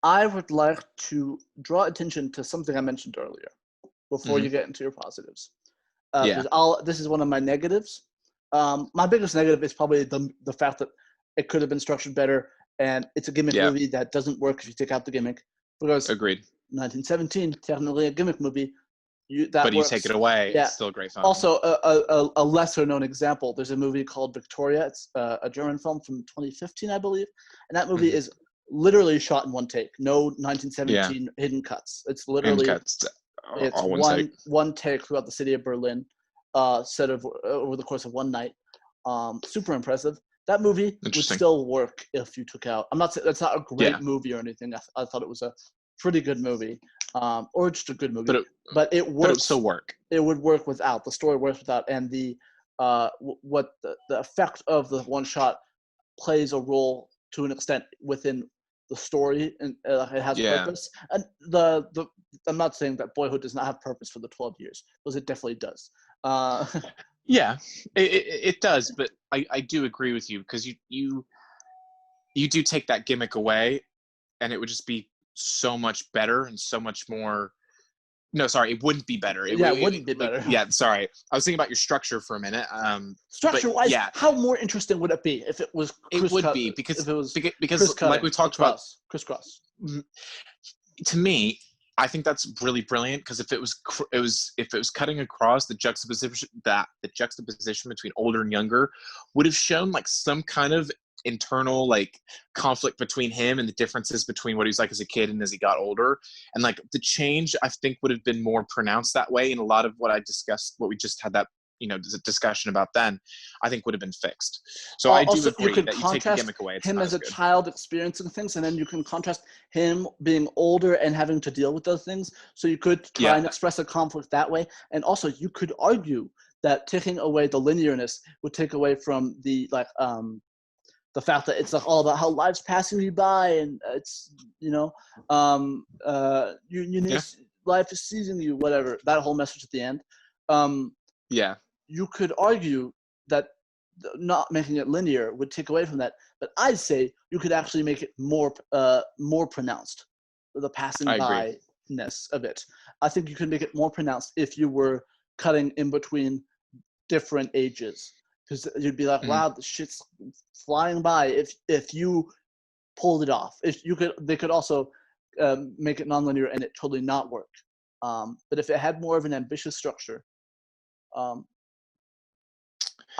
I would like to draw attention to something I mentioned earlier before you get into your positives. This is one of my negatives. My biggest negative is probably the fact that it could have been structured better, and it's a gimmick movie that doesn't work if you take out the gimmick. Because
agreed.
1917, technically a gimmick movie.
But you take it away, it's still a great film.
Also, a lesser-known example, there's a movie called Victoria. It's a German film from 2015, I believe. And that movie is literally shot in one take. No 1917 hidden cuts. It's literally one take throughout the city of Berlin, set over the course of one night. Super impressive. That movie would still work if you took out. I'm not saying that's not a great movie or anything. I thought it was a pretty good movie, or just a good movie. But it works. But it would still work. It would work without. The story works without, and the effect of the one shot plays a role to an extent within the story, and it has purpose. And I'm not saying that Boyhood does not have purpose for the 12 years, because it definitely does.
Yeah, it does, but I do agree with you, because you do take that gimmick away, and it would just be so much better and so much more. No, sorry, it wouldn't be better.
It wouldn't be better.
Yeah, sorry. I was thinking about your structure for a minute.
Structure-wise, how more interesting would it be if it was?
It would be because like we talked about,
crisscross.
To me, I think that's really brilliant, because if it was cutting across, the juxtaposition between older and younger would have shown like some kind of internal like conflict between him and the differences between what he was like as a kid and as he got older, and like the change I think would have been more pronounced that way, and a lot of what we just had that discussion about then, I think would have been fixed. So I do agree that you take the gimmick away.
Him as a child experiencing things, and then you can contrast him being older and having to deal with those things. So you could try and express a conflict that way, and also you could argue that taking away the linearness would take away from the the fact that it's like all about how life's passing you by, and it's life is seizing you, whatever, that whole message at the end. You could argue that not making it linear would take away from that, but I'd say you could actually make it more pronounced, the passing by-ness of it. I think you could make it more pronounced if you were cutting in between different ages, because you'd be like, wow, the shit's flying by if you pulled it off. They could also make it nonlinear and it totally not work. But if it had more of an ambitious structure,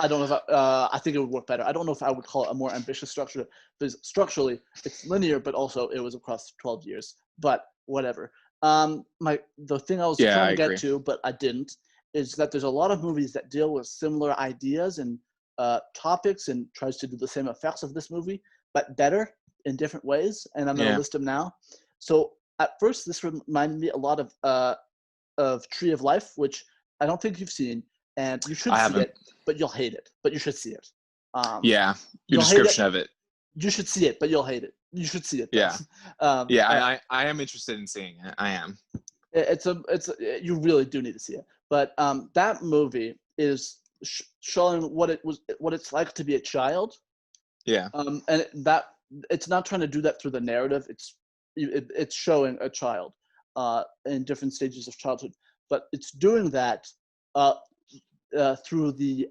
I don't know if I think it would work better. I don't know if I would call it a more ambitious structure, because structurally it's linear, but also it was across 12 years. But whatever. The thing I was trying to get to, but I didn't, is that there's a lot of movies that deal with similar ideas and topics and tries to do the same effects of this movie, but better in different ways. And I'm going to list them now. So at first, this reminded me a lot of Tree of Life, which I don't think you've seen, and you should see it, but you'll hate it. But you should see it.
Your description of it.
You should see it, but you'll hate it. You should see it.
Yeah. I am interested in seeing it. I am.
You really do need to see it. But that movie is showing what it's like to be a child.
Yeah.
And that it's not trying to do that through the narrative. It's showing a child in different stages of childhood, but it's doing that through the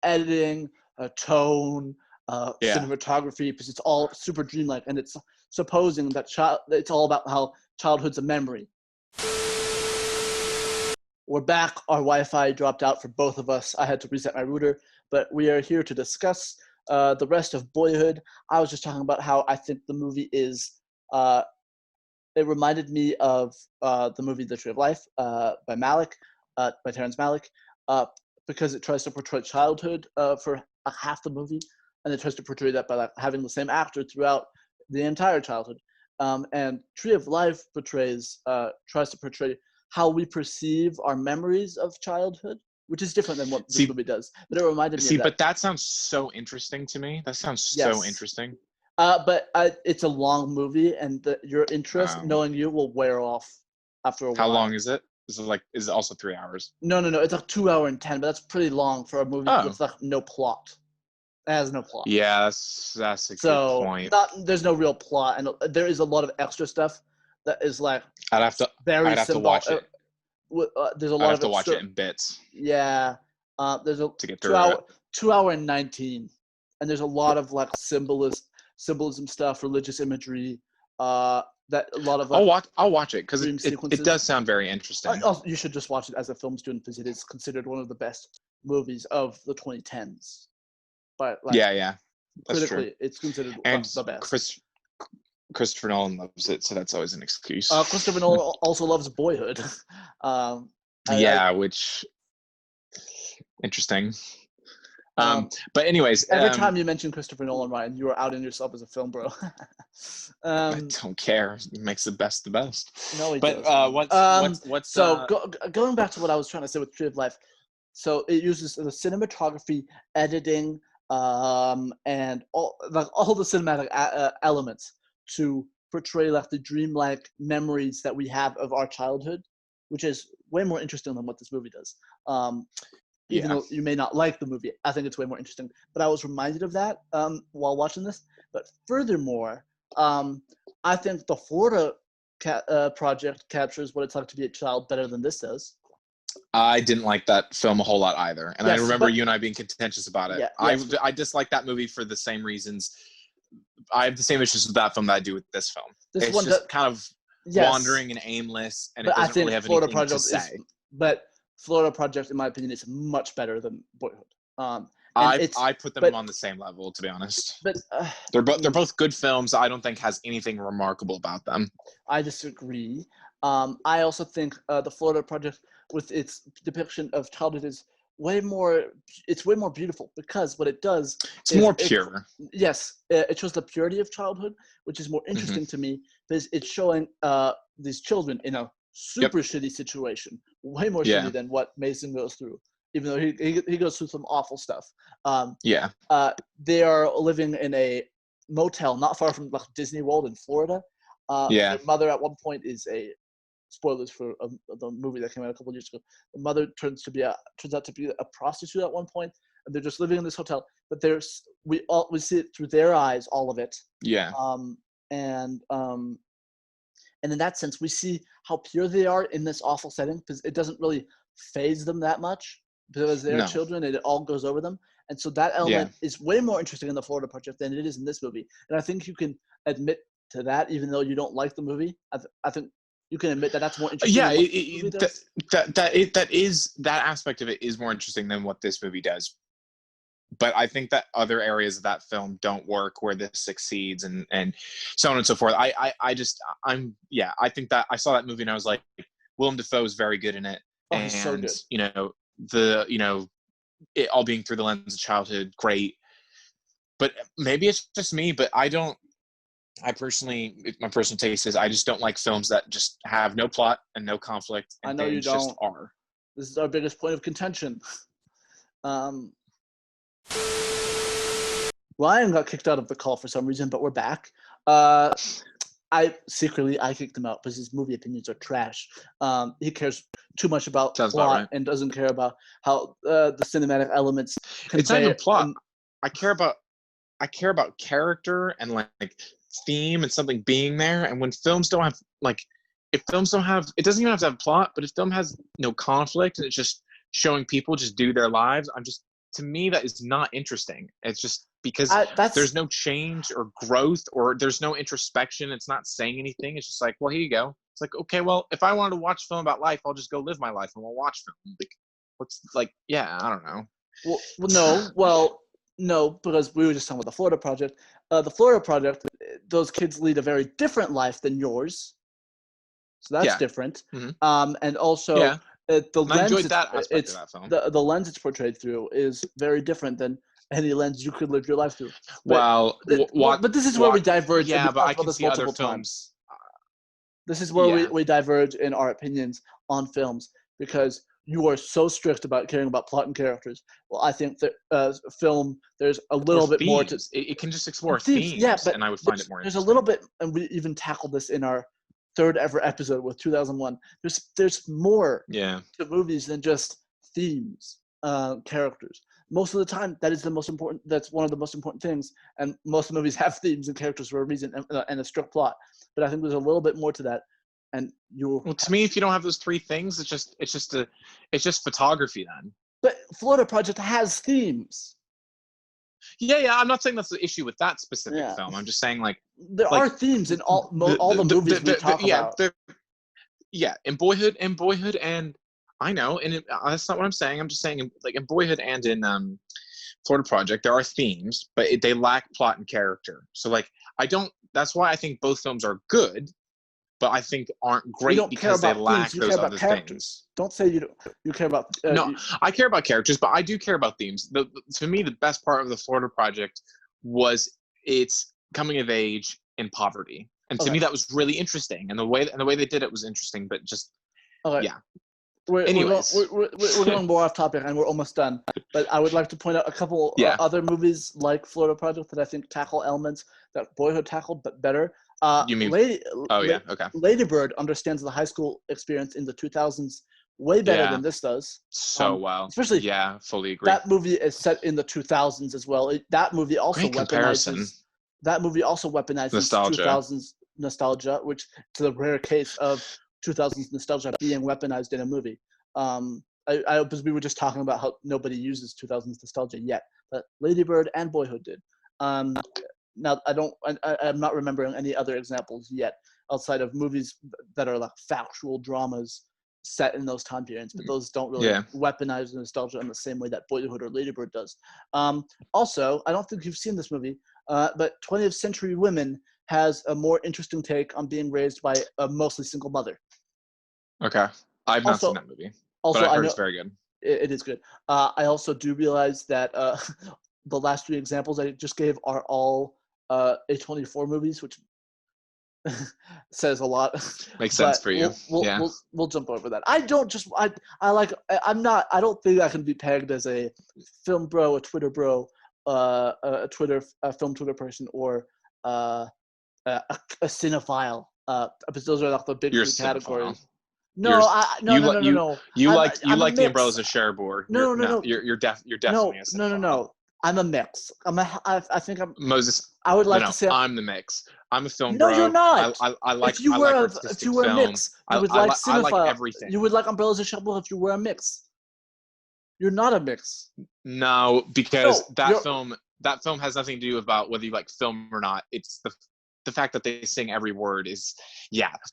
editing, tone, cinematography, because it's all super dreamlike, and it's supposing that it's all about how childhood's a memory. We're back. Our Wi-Fi dropped out for both of us. I had to reset my router, but we are here to discuss the rest of Boyhood. I was just talking about how I think the movie is. It reminded me of the movie The Tree of Life by Terrence Malick, because it tries to portray childhood for half the movie, and it tries to portray that by having the same actor throughout the entire childhood. And Tree of Life tries to portray how we perceive our memories of childhood, which is different than what this movie does. But it reminded me of that.
But that sounds so interesting to me. That sounds so interesting.
But it's a long movie, and your interest, knowing you, will wear off after a while.
How long is it? Is it also 3 hours?
No. It's like 2 hours and 10, but that's pretty long for a movie with like no plot. It has no plot.
Yeah, that's a good point.
There's no real plot, and there is a lot of extra stuff that is like
I'd have to watch it.
There's a lot of
to watch it in bits.
Yeah, there's a
to get through
2 hour and 19, and there's a lot of like symbolism stuff, religious imagery. That a lot of
I'll watch it because it does sound very interesting.
You should just watch it as a film student because it is considered one of the best movies of the 2010s. But
yeah, that's
critically,
true.
It's considered the best.
Christopher Nolan loves it, so that's always an excuse.
Christopher Nolan also loves Boyhood.
Which interesting. But anyways,
every time you mention Christopher Nolan, Ryan, you are outing yourself as a film bro.
I don't care. He makes the best the best.
No, he
does. What's
going back to what I was trying to say with Tree of Life. So it uses the cinematography, editing, and all the cinematic elements to portray like the dreamlike memories that we have of our childhood, which is way more interesting than what this movie does. Even though you may not like the movie, I think it's way more interesting. But I was reminded of that while watching this. But furthermore, I think the Florida project captures what it's like to be a child better than this does.
I didn't like that film a whole lot either. And I remember you and I being contentious about it. I dislike that movie for the same reasons. I have the same issues with that film that I do with this film. It's just kind of wandering and aimless, and it doesn't really have anything to say.
But Florida Project, in my opinion, is much better than Boyhood.
I put them on the same level, to be honest.
But
they're both good films. I don't think has anything remarkable about them.
I disagree. I also think the Florida Project, with its depiction of childhood, is way more beautiful, because what it does
is more pure.
It shows the purity of childhood, which is more interesting to me, because it's showing these children in a super shitty situation, way more shitty than what Mason goes through, even though he goes through some awful stuff. They are living in a motel not far from like Disney World in Florida. Their mother at one point is spoilers for the movie that came out a couple of years ago. The mother turns out to be a prostitute at one point, and they're just living in this hotel. But we see it through their eyes, all of it. And in that sense, we see how pure they are in this awful setting, because it doesn't really faze them that much, because they're children and it all goes over them. And so that element is way more interesting in the Florida Project than it is in this movie. And I think you can admit to that, even though you don't like the movie. I think you can admit that that's more interesting.
That aspect of it is more interesting than what this movie does. But I think that other areas of that film don't work where this succeeds, and so on and so forth. I think that I saw that movie and I was like, Willem Dafoe is very good in it.
He's so good.
It all being through the lens of childhood, great. But maybe it's just me, but my personal taste is I just don't like films that just have no plot and no conflict. And
I know you don't.
Just are.
This is our biggest point of contention. Ryan got kicked out of the call for some reason, but we're back. I kicked him out because his movie opinions are trash. He cares too much about plot and doesn't care about how the cinematic elements.
It's not even plot. I care about character and like theme and something being there. And when films don't have it doesn't even have to have plot, but if film has no conflict and it's just showing people just do their lives, to me that is not interesting. It's just because there's no change or growth, or there's no introspection. It's not saying anything. It's just like, well, here you go. It's like, okay, well, if I wanted to watch a film about life, I'll just go live my life and we'll watch film. Like, what's like, yeah, I don't know.
No, because we were just talking about the Florida Project. The Florida Project, those kids lead a very different life than yours, so that's different.
Mm-hmm.
And also, the lens
I enjoyed that aspect of that film.
The lens it's portrayed through is very different than any lens you could live your life through.
But
this is where we diverge.
Yeah, but I can see other films.
This is where we diverge in our opinions on films, because you are so strict about caring about plot and characters. Well, I think that film, there's a little bit more to
it can just explore themes, but and I would find it more interesting.
There's a little bit, and we even tackled this in our third ever episode with 2001. There's more to movies than just themes, characters. Most of the time, that's one of the most important things, and most movies have themes and characters for a reason and a strict plot. But I think there's a little bit more to that. And
to me, if you don't have those three things, it's just photography then.
But Florida Project has themes.
Yeah. I'm not saying that's the issue with that specific film. I'm just saying, like,
there are themes in all the movies we talk about.
Yeah, in Boyhood, and I know, and that's not what I'm saying. I'm just saying, like, in Boyhood and in Florida Project, there are themes, but they lack plot and character. So, like, that's why I think both films are good, but I think aren't great because they lack those other things.
Don't say you care about.
No, I care about characters, but I do care about themes. To me, the best part of the Florida Project was its coming of age in poverty, and to me that was really interesting. And the way they did it was interesting, but just yeah.
Anyways, we're going more off topic, and we're almost done. But I would like to point out a couple other movies like Florida Project that I think tackle elements that Boyhood tackled, but better.
You mean? Okay.
Lady Bird understands the high school experience in the 2000s way better than this does.
So well.
Especially,
fully agree.
That movie is set in the 2000s as well. That movie also weaponizes. That movie also weaponizes
nostalgia.
2000s nostalgia, which to the rare case of 2000s nostalgia being weaponized in a movie. Because we were just talking about how nobody uses 2000s nostalgia yet, but Lady Bird and Boyhood did. Now I'm not remembering any other examples yet outside of movies that are like factual dramas set in those time periods, but those don't really weaponize nostalgia in the same way that Boyhood or Lady Bird does. Also, I don't think you've seen this movie, but 20th Century Women has a more interesting take on being raised by a mostly single mother.
Okay. I've not seen that movie, but I heard it's very good.
It is good. I also do realize that the last three examples I just gave are all A24 movies, which says a lot.
Makes sense for you.
We'll jump over that. I don't think I can be pegged as a film bro, a Twitter bro, a film Twitter person, or a cinephile. Because those are like the big three categories. No.
You like the Umbrellas of Cherbourg.
No.
You're definitely a cinephile.
No. I'm a mix. I think I'm
Moses.
I would like to say
I'm the mix. I'm a film bro.
No, you're not.
I like.
If you were a mix, you would like cinephile.
I like everything.
You would like Umbrellas of Cherbourg if you were a mix. You're not a mix.
No, because that film has nothing to do about whether you like film or not. It's the fact that they sing every word is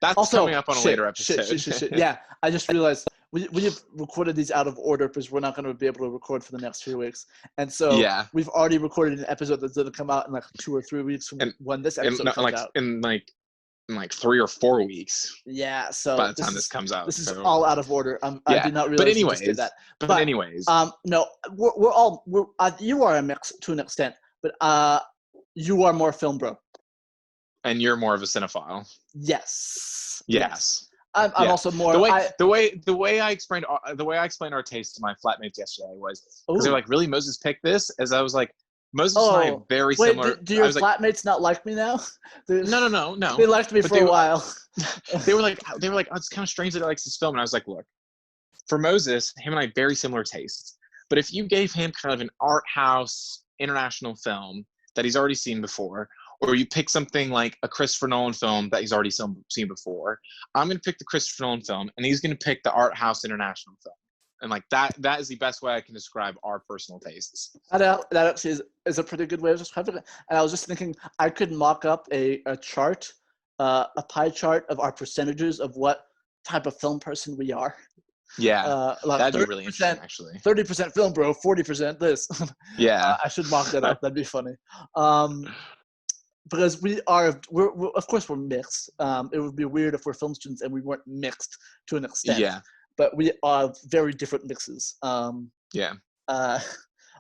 that's also coming up on a later episode.
Yeah, I just realized we've recorded these out of order because we're not going to be able to record for the next few weeks, and so we've already recorded an episode that's going to come out in like 2 or 3 weeks from when this episode comes out.
In like 3 or 4 weeks.
Yeah, so
by the time this comes out,
this is all out of order. I did not realize.
But anyways,
did that.
But anyways,
no, we're you are a mix to an extent, but you are more film bro.
And you're more of a cinephile.
Yes.
I'm
also more.
The way I explained our taste to my flatmates yesterday was because they're like, "Really, Moses picked this?" As I was like, "Moses and I are very similar."
Do your flatmates not like me now?
No.
They liked me for a while.
They were like, "Oh, it's kind of strange that he likes this film," and I was like, "Look, for Moses, him and I very similar tastes. But if you gave him kind of an art house international film that he's already seen before." Or you pick something like a Christopher Nolan film that he's already seen before. I'm going to pick the Christopher Nolan film, and he's going to pick the art house international film. And like that is the best way I can describe our personal tastes.
That actually is a pretty good way of describing it. And I was just thinking I could mock up a chart, a pie chart of our percentages of what type of film person we are.
Yeah,
like
that'd be really interesting, actually.
30% film bro, 40% this.
Yeah.
I should mock that up. That'd be funny. Because we're of course we're mixed. It would be weird if we're film students and we weren't mixed to an extent.
Yeah.
But we are very different mixes.
Yeah.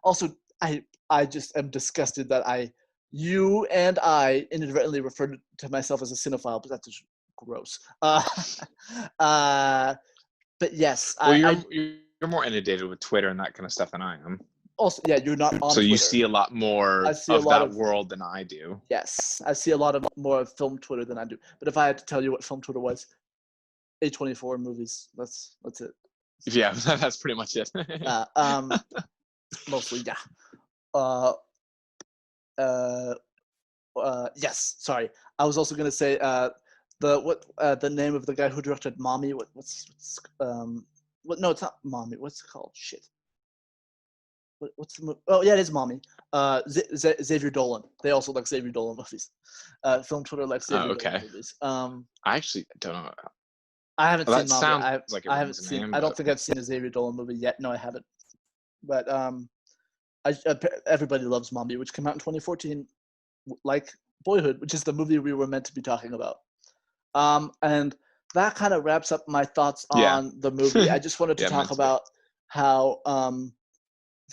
Also, I just am disgusted that you and I inadvertently referred to myself as a cinephile, but that's just gross. But yes,
well, you're more inundated with Twitter and that kind of stuff than I am.
Also, yeah, you're not on
so
Twitter.
You see a lot more of that world than I do.
Yes, I see a lot more of film Twitter than I do. But if I had to tell you what film Twitter was, A24 movies. That's it.
Yeah, that's pretty much it.
Mostly, yeah. Yes. Sorry, I was also gonna say the name of the guy who directed Mommy. No, it's not Mommy. What's it called? Shit. What's the movie? Oh yeah, it is Mommy. Xavier Dolan. They also like Xavier Dolan movies. Film Twitter likes Xavier Dolan movies.
I actually don't know.
I haven't seen Mommy.
I haven't seen.
I don't think I've seen a Xavier Dolan movie yet. No, I haven't. But everybody loves Mommy, which came out in 2014, like Boyhood, which is the movie we were meant to be talking about. And that kind of wraps up my thoughts on the movie. I just wanted to talk about how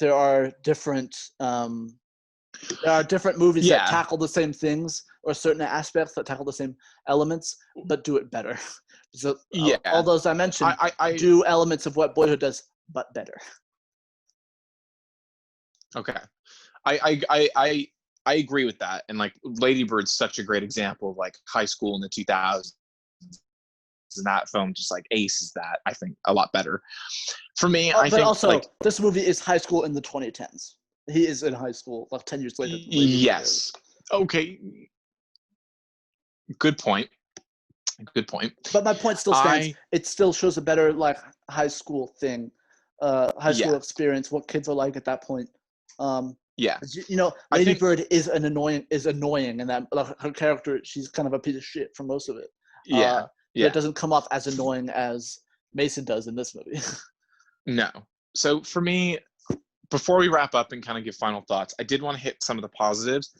there are different movies that tackle the same things, or certain aspects that tackle the same elements, but do it better. So all those I mentioned do elements of what Boyhood does, but better.
Okay, I agree with that, and like Lady Bird's such a great example of like high school in the 2000s, and that film just like aces that, I think, a lot better. For me, I think
also
like
this movie is high school in the 2010s. He is in high school like 10 years later.
Yes. Okay. Good point.
But my point still stands. It still shows a better like high school thing, high school experience, what kids are like at that point. Lady Bird is annoying, and that her character, she's kind of a piece of shit for most of it. It doesn't come off as annoying as Mason does in this movie.
No. So for me, before we wrap up and kind of give final thoughts, I did want to hit some of the positives.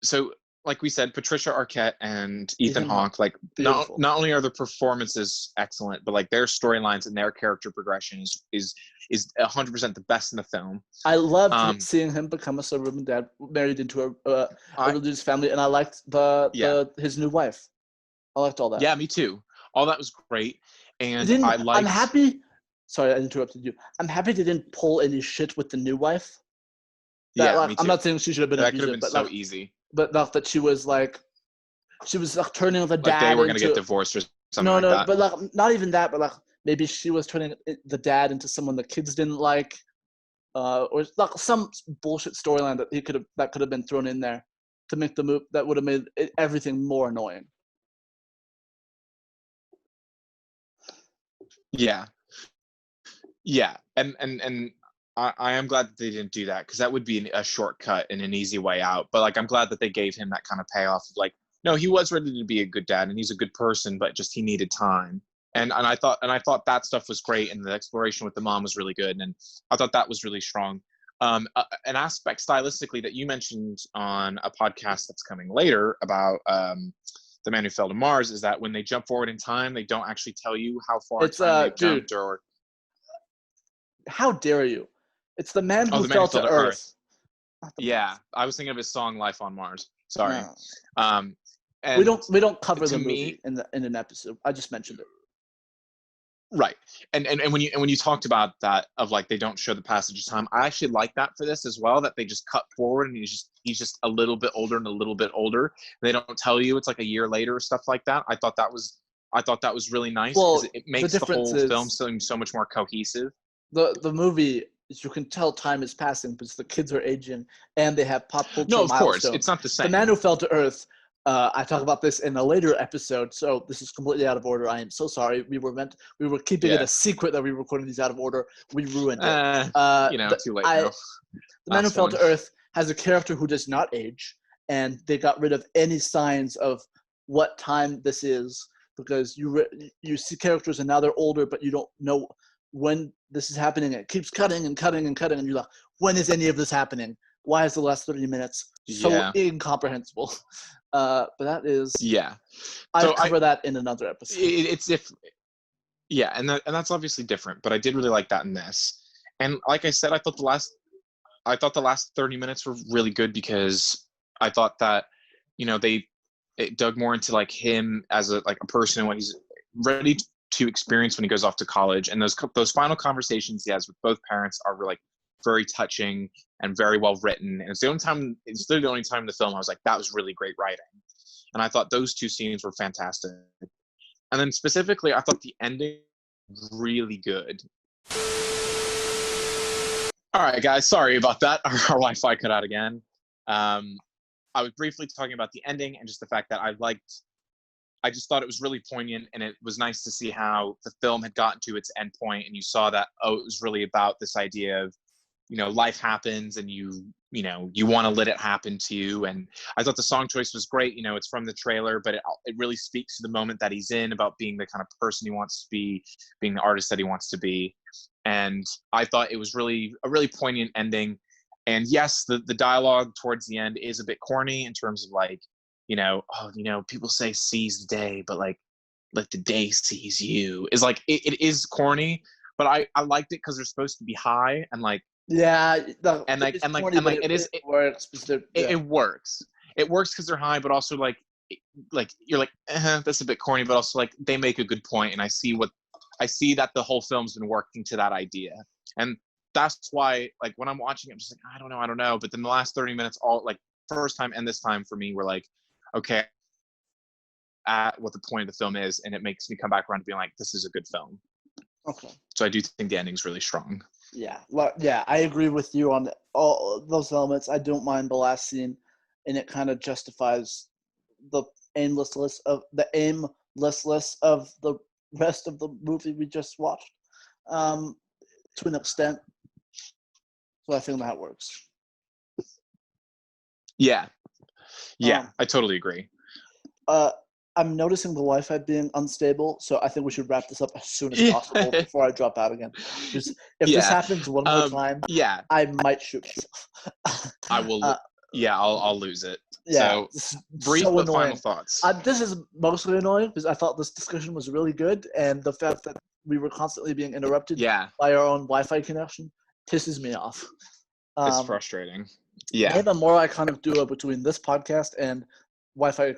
So like we said, Patricia Arquette and Ethan Hawke, like not only are the performances excellent, but like their storylines and their character progression is 100% the best in the film.
I loved seeing him become a suburban dad, married into a religious family, and I liked his new wife. I liked all that.
Yeah, me too. All that was great, and I'm
happy. Sorry, I interrupted you. I'm happy they didn't pull any shit with the new wife. Me too. I'm not saying she should have been abusive,
could have been so easy.
But not that she was like turning the dad.
Like they were going to get divorced or something like that.
But like not even that. But like maybe she was turning the dad into someone the kids didn't like, or like some bullshit storyline that could have been thrown in there to make the move that would have made everything more annoying.
Yeah, and I am glad that they didn't do that, because that would be a shortcut and an easy way out. But like I'm glad that they gave him that kind of payoff of like, no, he was ready to be a good dad and he's a good person, but just he needed time. And I thought that stuff was great, and the exploration with the mom was really good, and I thought that was really strong. An aspect stylistically that you mentioned on a podcast that's coming later about The Man Who Fell to Mars is that when they jump forward in time, they don't actually tell you how far in time they've jumped. Or
how dare you? It's The Man Who Fell to Earth.
Yeah, I was thinking of his song "Life on Mars." Sorry.
No. And we don't cover the movie in an episode. I just mentioned it.
Right. And when you talked about that of like they don't show the passage of time, I actually like that for this as well, that they just cut forward and he's just a little bit older and a little bit older. They don't tell you it's like a year later or stuff like that. I thought that was really nice, because it makes the whole film seem so much more cohesive.
The movie, you can tell time is passing because the kids are aging and they have pop culture milestones.
No, of course, it's not the same.
The Man Who Fell to Earth, I talk about this in a later episode, so this is completely out of order. I am so sorry. We were keeping it a secret that we were recording these out of order. We ruined it.
Too late now.
The Man Who Fell to Earth has a character who does not age, and they got rid of any signs of what time this is, because you see characters and now they're older, but you don't know when this is happening. It keeps cutting and cutting and cutting, and you're like, when is any of this happening? Why is the last 30 minutes so incomprehensible? But that is I'll cover that in another episode.
It's and that's obviously different, but I did really like that in this. And like I said, I thought the last 30 minutes were really good, because I thought that it dug more into like him as a person and what he's ready to experience when he goes off to college, and those final conversations he has with both parents are like very touching and very well written. And it's the only time in the film I was like, that was really great writing. And I thought those two scenes were fantastic. And then specifically, I thought the ending was really good. All right, guys, sorry about that. Our Wi-Fi cut out again. I was briefly talking about the ending and just the fact that I just thought it was really poignant, and it was nice to see how the film had gotten to its end point, and you saw that, it was really about this idea of, life happens, and you want to let it happen to you. And I thought the song choice was great. It's from the trailer, but it really speaks to the moment that he's in, about being the kind of person he wants to be, being the artist that he wants to be. And I thought it was a really poignant ending. And yes, the dialogue towards the end is a bit corny in terms of like, people say seize the day, but like the day sees you, is like, it is corny, but I liked it because they're supposed to be high, and like, it works. It works. It works because they're high, but also like you're like, that's a bit corny, but also like they make a good point, and I see that the whole film's been working to that idea, and that's why like when I'm watching it, I'm just like, I don't know. But then the last 30 minutes, all like first time and this time for me, were like, okay, at what the point of the film is, and it makes me come back around to being like, this is a good film.
Okay.
So I do think the ending's really strong.
Yeah, I agree with you on all those elements. I don't mind the last scene, and it kind of justifies the aimlessness of the rest of the movie we just watched, to an extent. So I think that works.
Yeah, I totally agree.
I'm noticing the Wi-Fi being unstable, so I think we should wrap this up as soon as possible before I drop out again. Just, if this happens one more time, I might shoot myself.
I will. I'll lose it. Yeah, so brief but final thoughts.
This is mostly annoying because I thought this discussion was really good, and the fact that we were constantly being interrupted by our own Wi-Fi connection pisses me off.
It's frustrating. Yeah.
Name a more iconic duo between this podcast and Wi-Fi.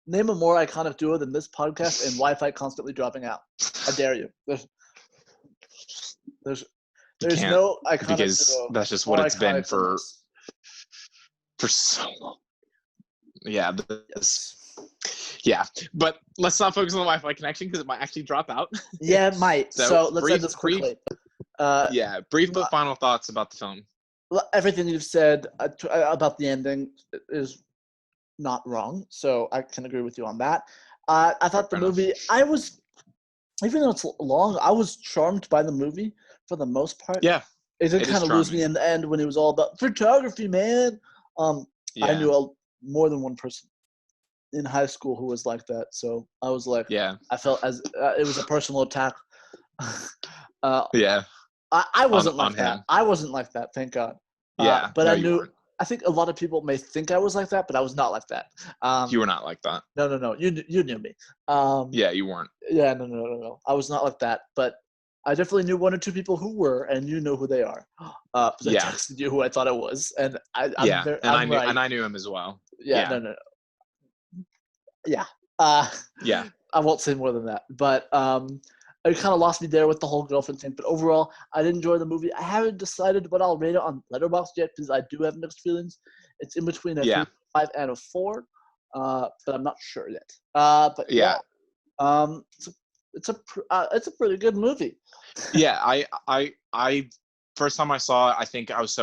Name a more iconic duo than this podcast and Wi-Fi constantly dropping out. I dare you. There's no iconic
because
duo.
That's just what it's been for so long. Yeah. Yeah, but let's not focus on the Wi-Fi connection because it might actually drop out.
Yeah, it might. So let's end this quickly.
Brief but final thoughts about the film.
Everything you've said about the ending is not wrong, so I can agree with you on that. I thought the movie, even though it's long, I was charmed by the movie for the most part.
Yeah.
It did kind of lose me in the end when it was all about photography, man. I knew more than one person in high school who was like that, so I was like, I felt as it was a personal attack. I wasn't like that. I wasn't like that, thank God. But no, I knew. I think a lot of people may think I was like that, but I was not like that.
You were not like that.
No. You knew me.
Yeah, you weren't.
Yeah, no. I was not like that, but I definitely knew one or two people who were, and you know who they are. I texted you who I thought it was, and
I knew him as well.
No. Yeah. I won't say more than that, but it kind of lost me there with the whole girlfriend thing. But overall, I did enjoy the movie. I haven't decided what I'll rate it on Letterboxd yet because I do have mixed feelings. It's in between a 3.5 and a 4, but I'm not sure yet. It's a pretty good movie.
I first time I saw it, I think I was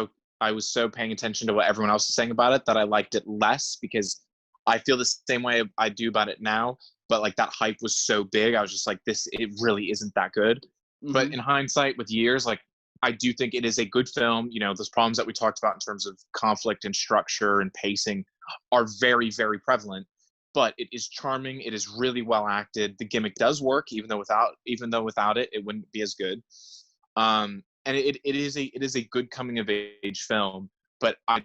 so paying attention to what everyone else was saying about it that I liked it less because I feel the same way I do about it now, but like that hype was so big. I was just like, it really isn't that good.
Mm-hmm.
But in hindsight, with years, like I do think it is a good film. You know, those problems that we talked about in terms of conflict and structure and pacing are very, very prevalent. But it is charming. It is really well acted. The gimmick does work, even though without it, it wouldn't be as good. And it is a good coming of age film. But I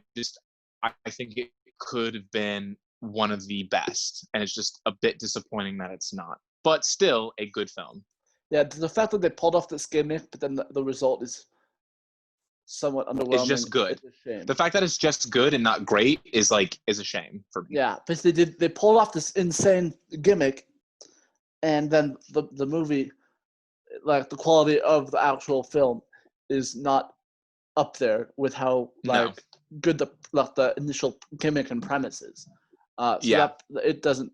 think it could have been one of the best, and it's just a bit disappointing that it's not. But still, a good film.
Yeah, the fact that they pulled off this gimmick, but then the result is somewhat underwhelming.
It's just good. The fact that it's just good and not great is a shame for me.
Yeah, because they pulled off this insane gimmick, and then the movie, like the quality of the actual film, is not up there with how good the initial gimmick and premise is. That it doesn't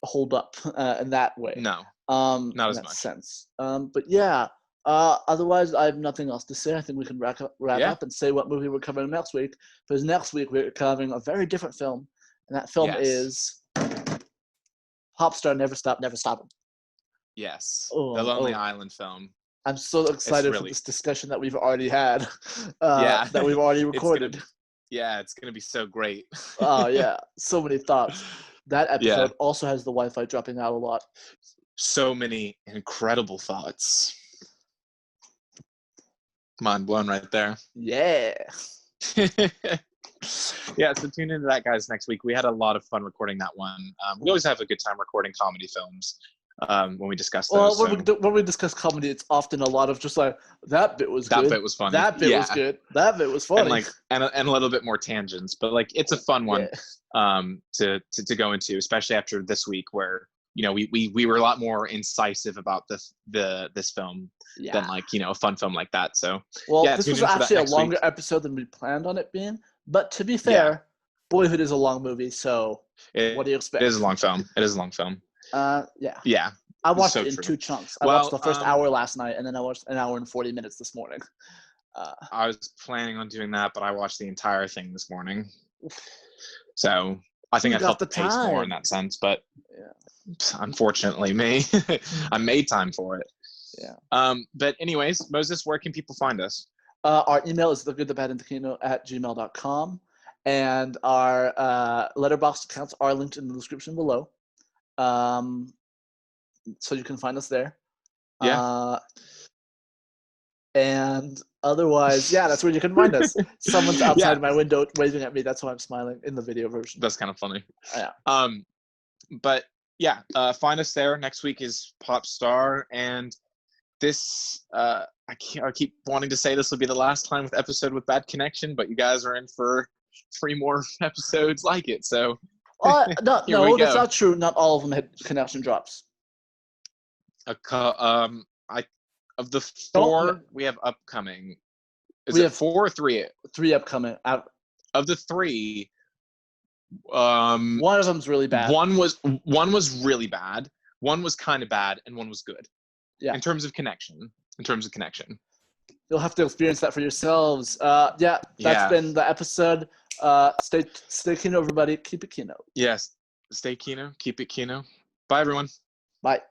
hold up in that way.
No.
Not
as
in that
much
sense. But yeah, otherwise I have nothing else to say. I think we can wrap up and say what movie we're covering next week. Because next week we're covering a very different film, and that film is Popstar, Never Stop, Never Stopping.
Yes, the Lonely Island film.
I'm so excited for this discussion that we've already had. That we've already recorded.
It's gonna be so great.
Oh yeah, so many thoughts. That episode also has the Wi-Fi dropping out a lot.
So many incredible thoughts. Mind blown right there.
Yeah.
Yeah, so tune into that, guys, next week. We had a lot of fun recording that one. We always have a good time recording comedy films when we discuss those.
Well, when we discuss comedy, it's often a lot of just like, that bit was good.
That bit was funny.
That bit was good. That bit was funny.
And a little bit more tangents. But it's a fun one to go into, especially after this week where, we were a lot more incisive about this film than a fun film like that. So
this was actually a longer episode than we planned on it being. But to be fair, Boyhood is a long movie, so what do you expect?
It is a long film. Yeah.
I watched it in 2 chunks. I watched the first hour last night, and then I watched an hour and 40 minutes this morning.
I was planning on doing that, but I watched the entire thing this morning. So I think I felt the pace more in that sense, but unfortunately me, I made time for it. Yeah. But anyways, Moses, where can people find us?
Our email is thegoodthebadandthekino@gmail.com, and our Letterboxd accounts are linked in the description below. So you can find us there. Yeah. And otherwise, that's where you can find us. Someone's outside my window waving at me. That's why I'm smiling in the video version.
That's kind of funny.
Yeah.
But find us there. Next week is Popstar, and this I keep wanting to say this will be the last time with episode with bad connection, but you guys are in for 3 more episodes like it. So
no, that's not true. Not all of them had connection drops.
Of the 4 we have upcoming. We have 4 or 3?
3 upcoming.
Of the 3,
one of them's really bad.
One was really bad. One was kind of bad, and one was good. Yeah. In terms of connection.
You'll have to experience that for yourselves. That's been the episode. Stay kino, everybody. Keep it kino.
Yes. Stay kino. Keep it kino. Bye, everyone.
Bye.